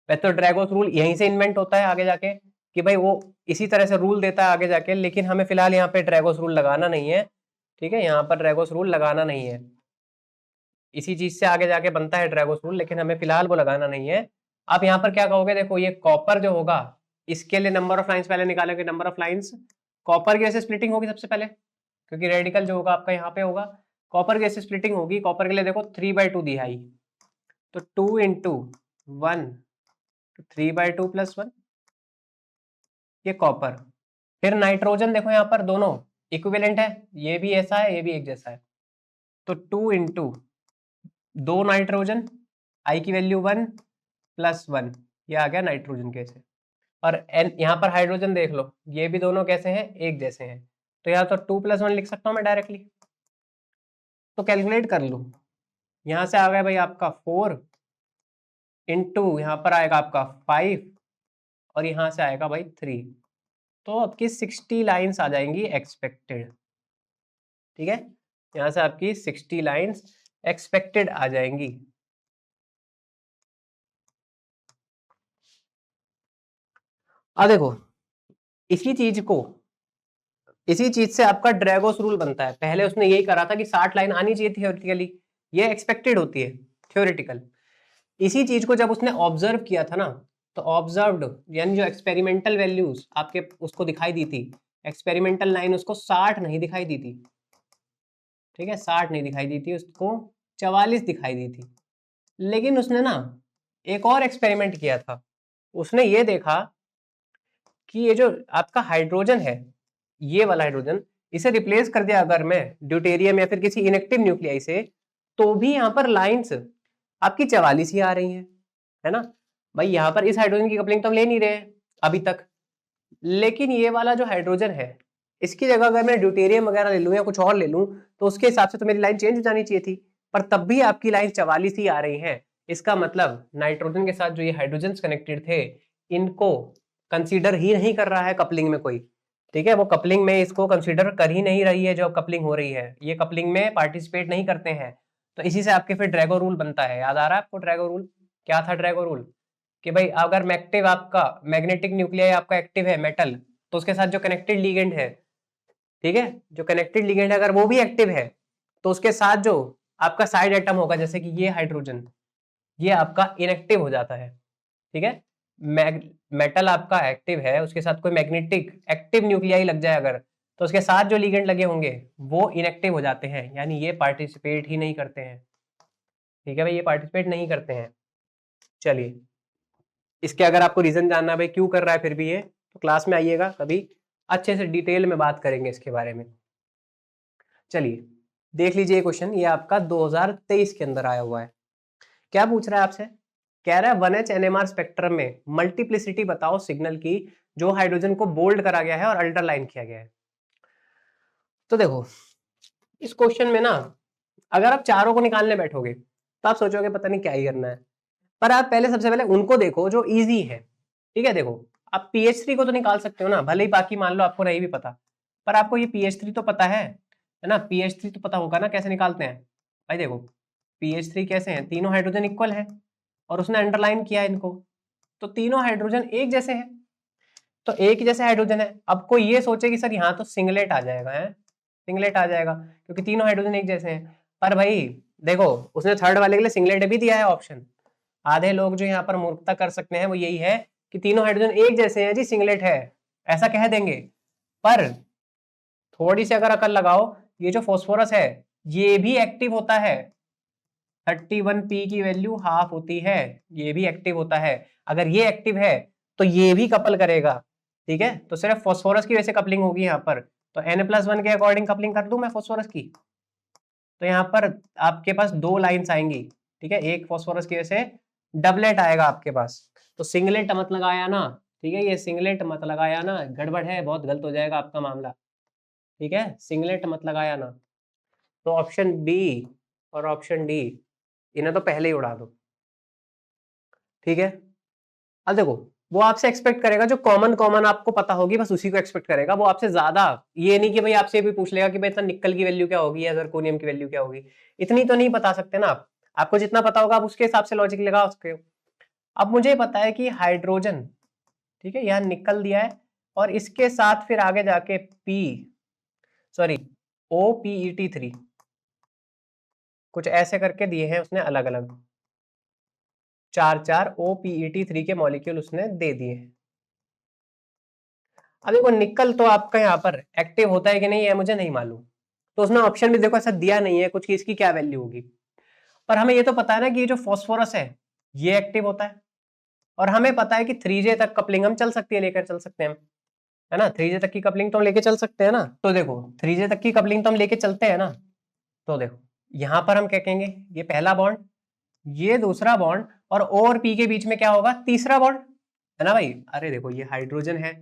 वैसे तो ड्रैगोस रूल यहीं से इन्वेंट होता है आगे जाके, कि भाई वो इसी तरह से रूल देता है आगे जाके, लेकिन हमें फिलहाल यहाँ पे ड्रैगोस रूल लगाना नहीं है, ठीक है, यहाँ पर ड्रैगोस रूल लगाना नहीं है। इसी चीज से आगे जाके बनता है ड्रैगोस रूल, लेकिन हमें फिलहाल वो लगाना नहीं है। आप यहाँ पर क्या कहोगे, देखो ये कॉपर जो होगा, इसके लिए नंबर ऑफ लाइंस पहले निकालोगे, नंबर ऑफ लाइंस कॉपर की वजह से स्प्लिटिंग होगी सबसे पहले, क्योंकि रेडिकल जो होगा आपका यहाँ पे होगा, कॉपर की वजह से स्प्लिटिंग होगी। कॉपर के लिए देखो 3/2 दिया है, तो 2 इंटू 1 3/2 + 1, ये कॉपर। फिर नाइट्रोजन देखो यहाँ पर दोनों इक्विवेलेंट है, ये भी ऐसा है ये भी एक जैसा है, तो 2 इंटू 2 नाइट्रोजन, आई की वैल्यू 1 + 1, ये आ गया नाइट्रोजन कैसे। और एन यहाँ पर हाइड्रोजन देख लो, ये भी दोनों कैसे हैं, एक जैसे हैं, तो यहाँ तो 2 + 1 लिख सकता हूँ मैं डायरेक्टली। तो कैलकुलेट कर लूँ, यहाँ से आ गया भाई आपका 4 इंटू यहाँ पर आएगा आपका 5, और यहाँ से आएगा भाई 3, तो आपकी 60 लाइन्स आ जाएंगी एक्सपेक्टेड, ठीक है, यहाँ से आपकी 60 लाइन्स एक्सपेक्टेड आ जाएंगी। अब देखो इसी चीज को, इसी चीज से आपका ड्रैगोस रूल बनता है। पहले उसने यही करा था कि 60 लाइन आनी चाहिए थियोरेटिकली, ये एक्सपेक्टेड होती है थ्योरेटिकल। इसी चीज को जब उसने ऑब्जर्व किया था ना, तो ऑब्जर्व्ड यानी जो एक्सपेरिमेंटल वैल्यूज आपके उसको दिखाई दी थी, एक्सपेरिमेंटल लाइन उसको 60 नहीं दिखाई दी थी, ठीक है, 60 नहीं दिखाई दी थी, उसको 44 दिखाई दी थी। लेकिन उसने ना एक और एक्सपेरिमेंट किया था, उसने ये देखा कि ये जो आपका हाइड्रोजन है, ये वाला हाइड्रोजन, इसे रिप्लेस कर दिया अगर मैं ड्यूटेरियम या फिर किसी इनएक्टिव न्यूक्लियाई से, तो भी यहाँ पर लाइंस आपकी 44 ही आ रही हैं, है ना। भाई यहाँ पर इस हाइड्रोजन की कपलिंग तो हम ले नहीं रहे हैं अभी तक, लेकिन ये वाला जो हाइड्रोजन है, इसकी जगह अगर मैं ड्यूटेरियम वगैरह ले लूँ या कुछ और ले लूँ, तो उसके हिसाब से तो मेरी लाइन चेंज हो जानी चाहिए थी, पर तब भी आपकी लाइन 44 ही आ रही है। इसका मतलब नाइट्रोजन के साथ जो ये हाइड्रोजन कनेक्टेड थे, इनको कंसीडर ही नहीं कर रहा है कपलिंग में कोई, ठीक है, वो कपलिंग में इसको कंसीडर कर ही नहीं रही है, जो कपलिंग हो रही है ये कपलिंग में पार्टिसिपेट नहीं करते हैं। तो इसी से आपके फिर ड्रैगो रूल बनता है। याद आ रहा है आपको ड्रैगो रूल? क्या था ड्रैगो रूल? कि भाई अगर मैक्टिव आपका मैग्नेटिक न्यूक्लियाई आपका एक्टिव है मेटल, तो उसके साथ जो कनेक्टेड लिगेंड है, ठीक है, जो कनेक्टेड लिगेंड है अगर वो भी एक्टिव है, तो उसके साथ जो आपका साइड एटम होगा, जैसे कि ये हाइड्रोजन, ये आपका इनएक्टिव हो जाता है, ठीक है। मेटल आपका एक्टिव है, उसके साथ कोई मैग्नेटिक एक्टिव न्यूक्लियाई लग जाए अगर, तो उसके साथ जो लिगेंड लगे होंगे वो इनएक्टिव हो जाते हैं, यानी ये पार्टिसिपेट ही नहीं करते हैं, ठीक है भाई, ये पार्टिसिपेट नहीं करते हैं। चलिए, इसके अगर आपको रीजन जानना है भाई क्यों कर रहा है फिर भी ये, तो क्लास में आइएगा कभी, अच्छे से डिटेल में बात करेंगे इसके बारे में। चलिए देख लीजिए क्वेश्चन, ये आपका 2023 के अंदर आया हुआ है। क्या पूछ रहा है आपसे? कह रहा है 1H NMR स्पेक्ट्रम में मल्टीप्लिसिटी बताओ सिग्नल की जो हाइड्रोजन को बोल्ड करा गया है और अल्ट्रालाइन किया गया है। तो देखो इस क्वेश्चन में ना, अगर आप चारों को निकालने बैठोगे तो आप सोचोगे पता नहीं क्या ही करना है, पर आप पहले सबसे पहले उनको देखो जो इजी है, ठीक है। देखो आप PH3 को तो निकाल सकते हो ना, भले ही बाकी मान लो आपको नहीं भी पता, पर आपको ये PH3 तो पता है ना, PH3 तो पता होगा ना कैसे निकालते हैं। भाई देखो PH3 कैसे हैं, तीनों हाइड्रोजन इक्वल है और उसने अंडरलाइन किया है इनको, तो तीनों हाइड्रोजन एक जैसे हैं, तो एक ही जैसे हाइड्रोजन है। अब कोई ये सोचे कि सर यहाँ तो सिंगलेट आ जाएगा, है सिंगलेट आ जाएगा क्योंकि तीनों हाइड्रोजन एक जैसे हैं। पर भाई देखो उसने थर्ड वाले के लिए सिंगलेट भी दिया है ऑप्शन। आधे लोग जो यहाँ पर मूर्खता कर सकते हैं वो यही है कि तीनों हाइड्रोजन एक जैसे हैं जी, सिंगलेट है, ऐसा कह देंगे। पर थोड़ी सी अगर अकल लगाओ, ये जो फॉस्फोरस है ये भी एक्टिव होता है, 31p की वैल्यू हाफ होती है, ये भी एक्टिव होता है। अगर ये एक्टिव है तो ये भी कपल करेगा, ठीक है। तो सिर्फ फॉस्फोरस की वजह से कपलिंग होगी यहाँ पर। तो N+1 के अकॉर्डिंग कपलिंग कर दूं मैं फॉस्फोरस की, तो यहाँ पर आपके पास दो लाइंस आएंगी, ठीक है। एक फॉस्फोरस की वजह से डबलेट आएगा आपके पास। तो सिंगलेट मत लगाया ना, ठीक है, ये सिंगलेट मत लगाया ना, गड़बड़ है, बहुत गलत हो जाएगा आपका मामला, ठीक है। सिंगलेट मत लगाया ना। तो ऑप्शन बी और ऑप्शन डी इन्हें तो पहले ही उड़ा दो, ठीक है। अब देखो वो आपसे एक्सपेक्ट करेगा जो कॉमन कॉमन आपको पता होगी, बस उसी को एक्सपेक्ट करेगा वो आपसे ज्यादा। ये नहीं कि भाई आपसे भी पूछ लेगा कि भाई इतना निकल की वैल्यू क्या होगी या जर्कोनियम की वैल्यू क्या होगी, इतनी तो नहीं बता सकते ना आप। आपको जितना पता होगा आप उसके हिसाब से लॉजिक लगा सकते हो। अब मुझे पता है कि हाइड्रोजन, ठीक है, यहाँ निकल दिया है और इसके साथ फिर आगे जाके OPET3 कुछ ऐसे करके दिए हैं उसने अलग अलग, 4 OPET3 के मॉलिक्यूल उसने दे दिए हैं। अब देखो निकल तो आपका यहाँ पर एक्टिव होता है कि नहीं है मुझे नहीं मालूम, तो उसने ऑप्शन भी देखो ऐसा दिया नहीं है कुछ कि इसकी क्या वैल्यू होगी। पर हमें ये तो पता है ना कि ये जो फॉस्फोरस है ये एक्टिव होता है, और हमें पता है कि 3J तक कपलिंग हम चल सकती है, लेकर चल सकते हैं हम, है ना। 3J तक की कपलिंग तो हम लेके चल सकते हैं ना। तो देखो 3J तक की कपलिंग तो हम लेके चलते हैं ना। तो देखो यहाँ पर हम क्या कहेंगे, ये पहला बॉन्ड, ये दूसरा बॉन्ड, और पी के बीच में क्या होगा, तीसरा बॉन्ड, है ना भाई। अरे देखो ये हाइड्रोजन है,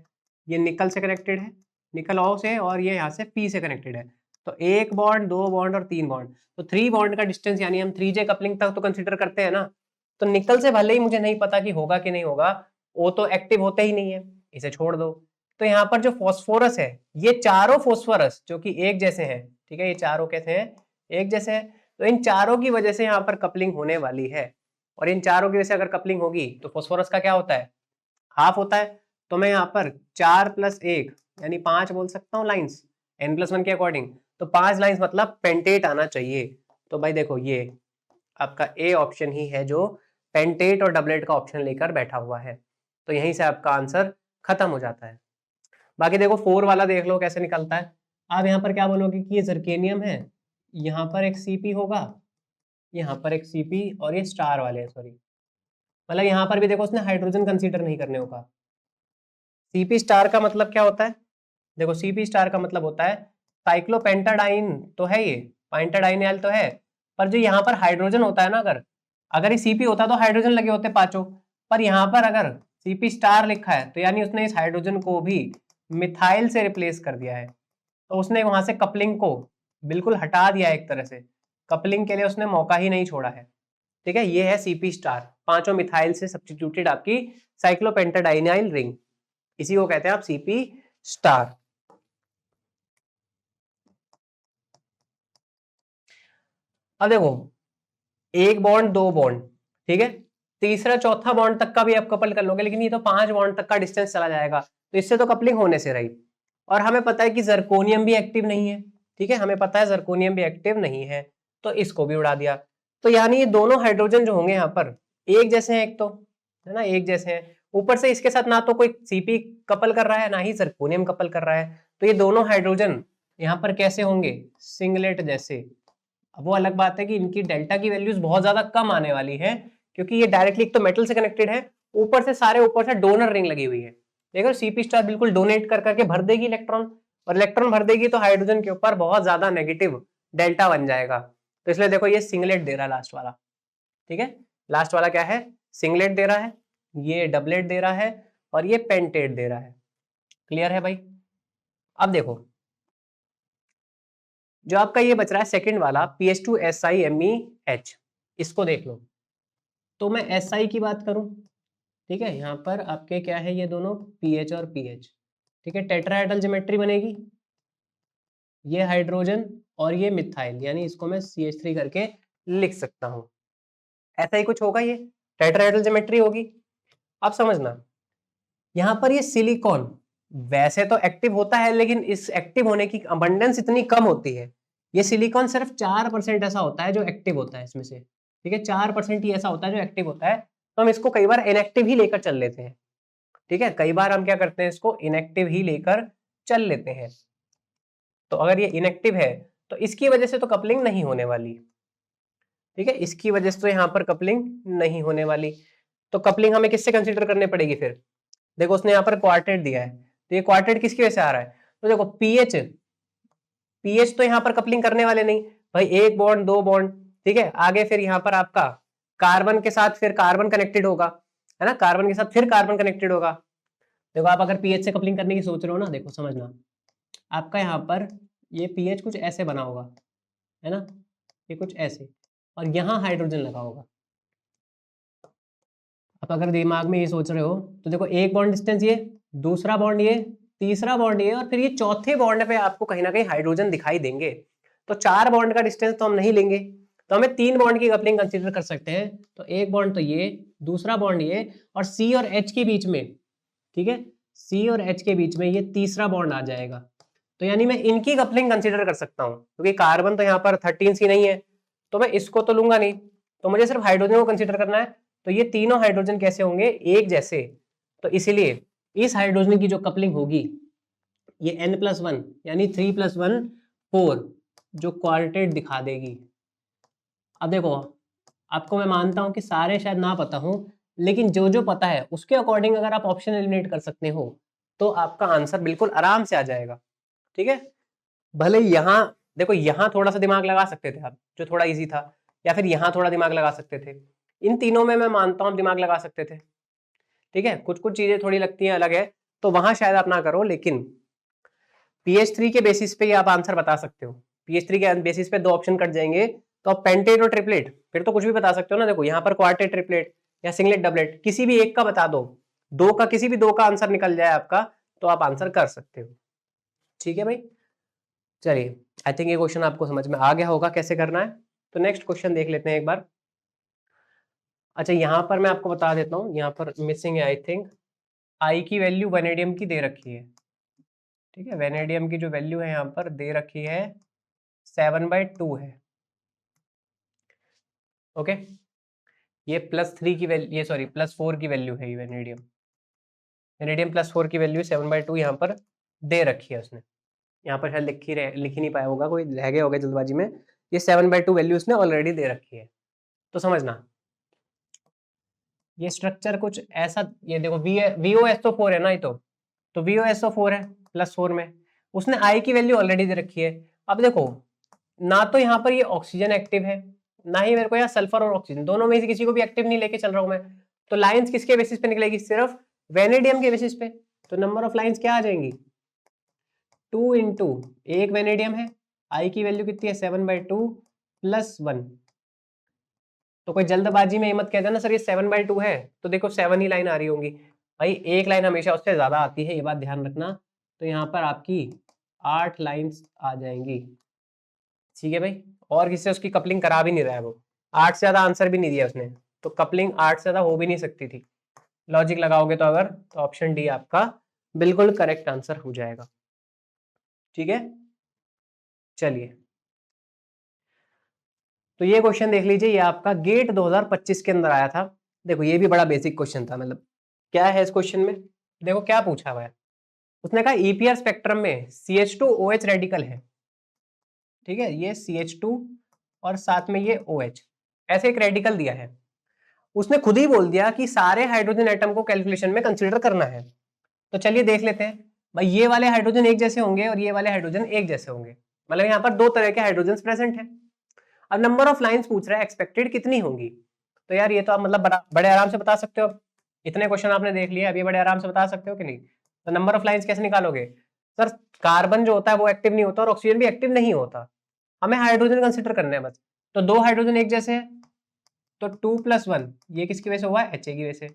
ये निकल से कनेक्टेड है, निकल O से, और ये यहाँ से P से कनेक्टेड है। तो एक बॉन्ड, दो बॉन्ड और तीन बॉन्ड, तो 3 बॉन्ड का डिस्टेंस, यानी हम 3J कपलिंग तक तो कंसिडर करते हैं ना। तो निकल से भले ही मुझे नहीं पता कि होगा कि नहीं होगा, वो तो एक्टिव होते ही नहीं है, इसे छोड़ दो। तो यहाँ पर जो फॉस्फोरस है, ये चारों फॉस्फोरस जो कि एक जैसे हैं, ठीक है, ये चारों कैसे हैं, एक जैसे हैं। तो इन चारों की वजह से यहाँ पर कपलिंग होने वाली है, और इन चारों की वजह से अगर कपलिंग होगी तो फॉस्फोरस का क्या होता है, हाफ होता है। तो मैं यहाँ पर 4+1 यानी 5 बोल सकता हूँ लाइंस N+1 के अकॉर्डिंग। तो 5 लाइंस मतलब पेंटेट आना चाहिए। तो भाई देखो ये आपका ए ऑप्शन ही है जो पेंटेट और डबलेट का ऑप्शन लेकर बैठा हुआ है। तो यहीं से आपका आंसर खत्म हो जाता है। बाकी देखो 4 वाला देख लो कैसे निकलता है। आप यहाँ पर क्या बोलोगे कि ये जर्केनियम है, यहाँ पर एक Cp होगा, यहाँ पर एक Cp, और ये स्टार वाले हैं, सॉरी, मतलब यहाँ पर भी देखो उसने हाइड्रोजन कंसीडर नहीं करने को कहा। Cp स्टार का मतलब क्या होता है, देखो Cp स्टार का मतलब होता है साइक्लोपेंटाडाइन, तो है ये पेंटाडाइनल तो है, पर जो यहाँ पर हाइड्रोजन होता है ना, अगर अगर ये Cp होता तो हाइड्रोजन लगे होते पांचों, पर यहाँ पर अगर Cp स्टार लिखा है तो यानी उसने इस हाइड्रोजन को भी मिथाइल से रिप्लेस कर दिया है। तो उसने वहां से कपलिंग को बिल्कुल हटा दिया है, एक तरह से कपलिंग के लिए उसने मौका ही नहीं छोड़ा है, ठीक है। ये है Cp स्टार, पांचों मिथाइल से सब्स्टिट्यूटेड आपकी साइक्लोपेंटाडाइनाइल रिंग, इसी को कहते हैं आप Cp स्टार। अब देखो एक बॉन्ड, दो बॉन्ड, ठीक है, तीसरा चौथा बॉन्ड तक का भी आप कपल कर लोगे, लेकिन ये तो 5 बॉन्ड तक का डिस्टेंस चला जाएगा, तो इससे तो कपलिंग होने से रही। और हमें पता है कि जर्कोनियम भी एक्टिव नहीं है, ठीक है, हमें पता है जर्कोनियम भी एक्टिव नहीं है, तो इसको भी उड़ा दिया। तो यानी ये दोनों हाइड्रोजन जो होंगे यहाँ पर एक जैसे हैं, एक तो है ना, एक जैसे हैं, ऊपर से इसके साथ ना तो कोई Cp कपल कर रहा है ना ही जर्कोनियम कपल कर रहा है, तो ये दोनों हाइड्रोजन यहाँ पर कैसे होंगे, सिंगलेट जैसे। अब वो अलग बात है कि इनकी डेल्टा की वैल्यूज बहुत ज्यादा कम आने वाली है, क्योंकि ये डायरेक्टली एक तो मेटल से कनेक्टेड है, ऊपर से सारे ऊपर से डोनर रिंग लगी हुई है। देखो Cp स्टार बिल्कुल डोनेट कर करके भर देगी इलेक्ट्रॉन, और इलेक्ट्रॉन भर देगी तो हाइड्रोजन के ऊपर बहुत ज्यादा नेगेटिव डेल्टा बन जाएगा। तो इसलिए देखो ये सिंगलेट दे रहा है लास्ट वाला, ठीक है, लास्ट वाला क्या है, सिंगलेट दे रहा है, ये डबलेट दे रहा है, और ये पेंटेट दे रहा है। क्लियर है भाई। अब देखो जो आपका ये बच रहा है सेकंड वाला PH2SiMeH, इसको देख लो। तो मैं Si की बात करूं, ठीक है, यहाँ पर आपके क्या है, ये दोनों PH और PH, ठीक है, टेट्राहेड्रल ज्योमेट्री बनेगी, ये हाइड्रोजन और ये मिथाइल, यानी इसको मैं CH3 करके लिख सकता हूं। ऐसा ही कुछ होगा, ये टेट्राहेड्रल ज्योमेट्री होगी। अब समझना यहाँ पर ये सिलिकॉन वैसे तो एक्टिव होता है, लेकिन इस एक्टिव होने की अबंडेंस इतनी कम होती है। ये सिलिकॉन सिर्फ 4% ऐसा होता है जो एक्टिव होता है इसमें से, ठीक है, 4% ही ऐसा होता है जो एक्टिव होता है। तो हम इसको कई बार इनएक्टिव ही लेकर चल लेते हैं, ठीक है, कई बार हम क्या करते हैं, इसको इनएक्टिव ही लेकर चल लेते हैं। तो अगर ये इनएक्टिव है तो इसकी वजह से तो कपलिंग नहीं होने वाली, ठीक है, इसकी वजह से तो यहाँ पर कपलिंग नहीं होने वाली। तो कपलिंग हमें किससे कंसीडर करनी पड़ेगी फिर? देखो उसने यहाँ पर क्वार्टेट दिया है, तो ये क्वार्टेट किसकी वजह से आ रहा है? तो देखो पीएच, पीएच तो यहाँ पर कपलिंग करने वाले नहीं भाई, एक बॉन्ड दो बॉन्ड, ठीक है, आगे फिर यहाँ पर आपका कार्बन के साथ फिर कार्बन कनेक्टेड होगा, है ना, कार्बन के साथ फिर कार्बन कनेक्टेड होगा। देखो आप अगर पीएच से कपलिंग करने की सोच रहे हो ना, देखो समझना, आपका यहाँ पर ये पीएच कुछ ऐसे बना होगा, है ना, ये कुछ ऐसे, और यहाँ हाइड्रोजन लगा होगा। अब अगर दिमाग में ये सोच रहे हो तो देखो एक बॉन्ड डिस्टेंस ये, दूसरा बॉन्ड ये, तीसरा बॉन्ड ये, और फिर ये चौथे बॉन्ड पे आपको कहीं ना कहीं हाइड्रोजन दिखाई देंगे। तो 4 बॉन्ड का डिस्टेंस तो हम नहीं लेंगे, तो हमें 3 बॉन्ड की कपलिंग कंसीडर कर सकते हैं। तो एक बॉन्ड तो ये, दूसरा बॉन्ड ये, और सी और एच के बीच में, ठीक है, सी और एच के बीच में ये तीसरा बॉन्ड आ जाएगा। तो यानी मैं इनकी कपलिंग कंसीडर कर सकता हूँ, क्योंकि कार्बन तो यहाँ पर 13 सी नहीं है, तो मैं इसको तो लूंगा नहीं, तो मुझे सिर्फ हाइड्रोजन को कंसीडर करना है। तो ये तीनों हाइड्रोजन कैसे होंगे? एक जैसे। तो इसीलिए इस हाइड्रोजन की जो कपलिंग होगी ये N+1 यानी 3+1 4 जो क्वार्टेट दिखा देगी। अब देखो आपको मैं मानता हूं कि सारे शायद ना पता हो, लेकिन जो जो पता है उसके अकॉर्डिंग अगर आप ऑप्शन एलिमिनेट कर सकते हो तो आपका आंसर बिल्कुल आराम से आ जाएगा, ठीक है। भले यहाँ देखो, यहाँ थोड़ा सा दिमाग लगा सकते थे आप, जो थोड़ा इजी था, या फिर यहाँ थोड़ा दिमाग लगा सकते थे। इन तीनों में मैं मानता हूँ दिमाग लगा सकते थे, ठीक है, कुछ कुछ चीजें थोड़ी लगती हैं अलग है, तो वहां शायद आप ना करो, लेकिन पीएच3 के बेसिस पे आप आंसर बता सकते हो। पीएच3 के बेसिस पे 2 ऑप्शन कट जाएंगे, तो आप पेंटेट और ट्रिपलेट फिर तो कुछ भी बता सकते हो ना। देखो यहाँ पर क्वार्टेट, ट्रिपलेट या सिंगलेट, डबलेट, किसी भी एक का बता दो, दो का, किसी भी दो का आंसर निकल जाए आपका, तो आप आंसर कर सकते हो, ठीक है भाई। चलिए, आई थिंक ये क्वेश्चन आपको समझ में आ गया होगा कैसे करना है। तो नेक्स्ट क्वेश्चन देख लेते हैं एक बार। अच्छा यहाँ पर मैं आपको बता देता हूँ, यहाँ पर मिसिंग है आई थिंक, आई की वैल्यू वेनेडियम की दे रखी है, ठीक है, वेनेडियम की जो वैल्यू है यहाँ पर दे रखी है 7/2 है, ओके। ये +3 की वैल्यू, ये सॉरी +4 की वैल्यू है, ये वेनेडियम, वेनेडियम +4 की वैल्यू 7/2 यहाँ पर दे रखी है उसने। यहाँ पर शायद लिख ही नहीं पाया होगा, कोई रह गया होगा जल्दबाजी में। ये 7/2 वैल्यू उसने ऑलरेडी दे रखी है। तो समझना ये स्ट्रक्चर कुछ ऐसा, ये देखो VOSO4 है ना, ये तो VOSO4 है +4 में, उसने आई की वैल्यू ऑलरेडी दे रखी है। अब देखो ना तो यहाँ पर ये ऑक्सीजन एक्टिव है, ना ही मेरे को यहाँ सल्फर और ऑक्सीजन, दोनों में से किसी को भी एक्टिव नहीं लेके चल रहा हूं मैं। तो लाइंस किसके बेसिस पे निकलेगी? सिर्फ वेनेडियम के बेसिस पे। तो नंबर ऑफ लाइंस क्या आ जाएंगी? 2 इंटू, एक वेनेडियम है, आई की वैल्यू कितनी है 7/2 +1। तो कोई जल्दबाजी में ये मत कह देना सर ये 7/2 है, तो देखो 7 ही लाइन आ रही होंगी भाई, एक लाइन हमेशा उससे ज्यादा आती है, ये बात ध्यान रखना। तो यहाँ पर आपकी 8 लाइंस आ जाएंगी, ठीक है भाई। और किसी से उसकी कपलिंग करा भी नहीं रहा है वो, 8 से ज्यादा आंसर भी नहीं दिया उसने, तो कपलिंग 8 से ज्यादा हो भी नहीं सकती थी। लॉजिक लगाओगे तो अगर, तो ऑप्शन डी आपका बिल्कुल करेक्ट आंसर हो जाएगा, ठीक है। चलिए, तो ये क्वेश्चन देख लीजिए, ये आपका गेट 2025 के अंदर आया था। देखो ये भी बड़ा बेसिक क्वेश्चन था, मतलब क्या है इस क्वेश्चन में, देखो क्या पूछा हुआ है। उसने कहा ईपीआर स्पेक्ट्रम में CH2OH रेडिकल है, ठीक है, ये CH2 और साथ में ये OH, ऐसे एक रेडिकल दिया है। उसने खुद ही बोल दिया कि सारे हाइड्रोजन एटम को कैलकुलेशन में कंसीडर करना है। तो चलिए देख लेते हैं भाई, ये वाले हाइड्रोजन एक जैसे होंगे और ये वाले हाइड्रोजन एक जैसे होंगे, मतलब यहाँ पर 2 तरह के हाइड्रोजन प्रेजेंट है। अब नंबर ऑफ लाइंस पूछ रहा है, एक्सपेक्टेड कितनी होंगी। तो यार ये तो आप मतलब बड़े आराम से बता सकते हो, इतने क्वेश्चन आपने देख लिए, अब ये बड़े आराम से बता सकते हो कि नहीं। तो नंबर ऑफ लाइंस कैसे निकालोगे? सर कार्बन जो होता है वो एक्टिव नहीं होता और ऑक्सीजन भी एक्टिव नहीं होता, हमें हाइड्रोजन कंसिडर करने हैं बस। तो 2 हाइड्रोजन एक जैसे हैं, तो 2+1 ये किसकी वजह से हुआ? HA की वजह से।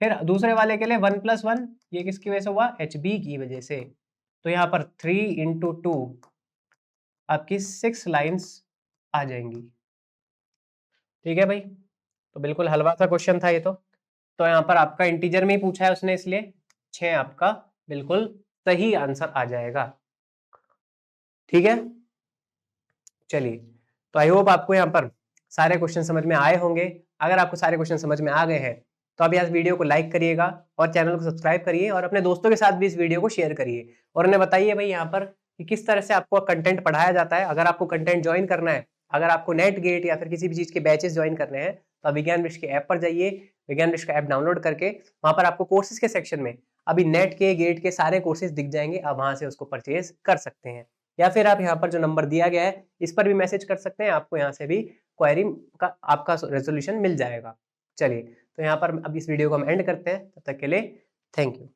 फिर दूसरे वाले के लिए 1+1 ये किसकी वजह से हुआ? HB की वजह से। तो यहाँ पर 3 × 2 आपकी 6 लाइंस आ जाएंगी, ठीक है भाई। तो बिल्कुल हलवा सा क्वेश्चन था ये तो यहाँ पर आपका इंटीजर में ही पूछा है उसने, इसलिए 6 आपका बिल्कुल सही आंसर आ जाएगा। ठीक है, चलिए, तो आई होप आपको यहाँ पर सारे क्वेश्चन समझ में आए होंगे। अगर आपको सारे क्वेश्चन समझ में आ गए हैं तो अभी इस वीडियो को लाइक करिएगा और चैनल को सब्सक्राइब करिए और अपने दोस्तों के साथ भी इस वीडियो को शेयर करिए और उन्हें बताइए भाई यहाँ पर कि किस तरह से आपको कंटेंट पढ़ाया जाता है। अगर आपको कंटेंट ज्वाइन करना है, अगर आपको नेट गेट या फिर किसी भी चीज के बैचेस ज्वाइन करने हैं तो विज्ञान विश्व के ऐप पर जाइए। विज्ञान विश्व का ऐप डाउनलोड करके वहां पर आपको कोर्सेज के सेक्शन में अभी नेट के गेट के सारे कोर्सेज दिख जाएंगे, आप वहां से उसको परचेज कर सकते हैं। या फिर आप यहाँ पर जो नंबर दिया गया है इस पर भी मैसेज कर सकते हैं, आपको यहाँ से भी क्वेरी का आपका रेजोल्यूशन मिल जाएगा। चलिए, तो यहाँ पर अब इस वीडियो को हम एंड करते हैं, तब तक के लिए थैंक यू।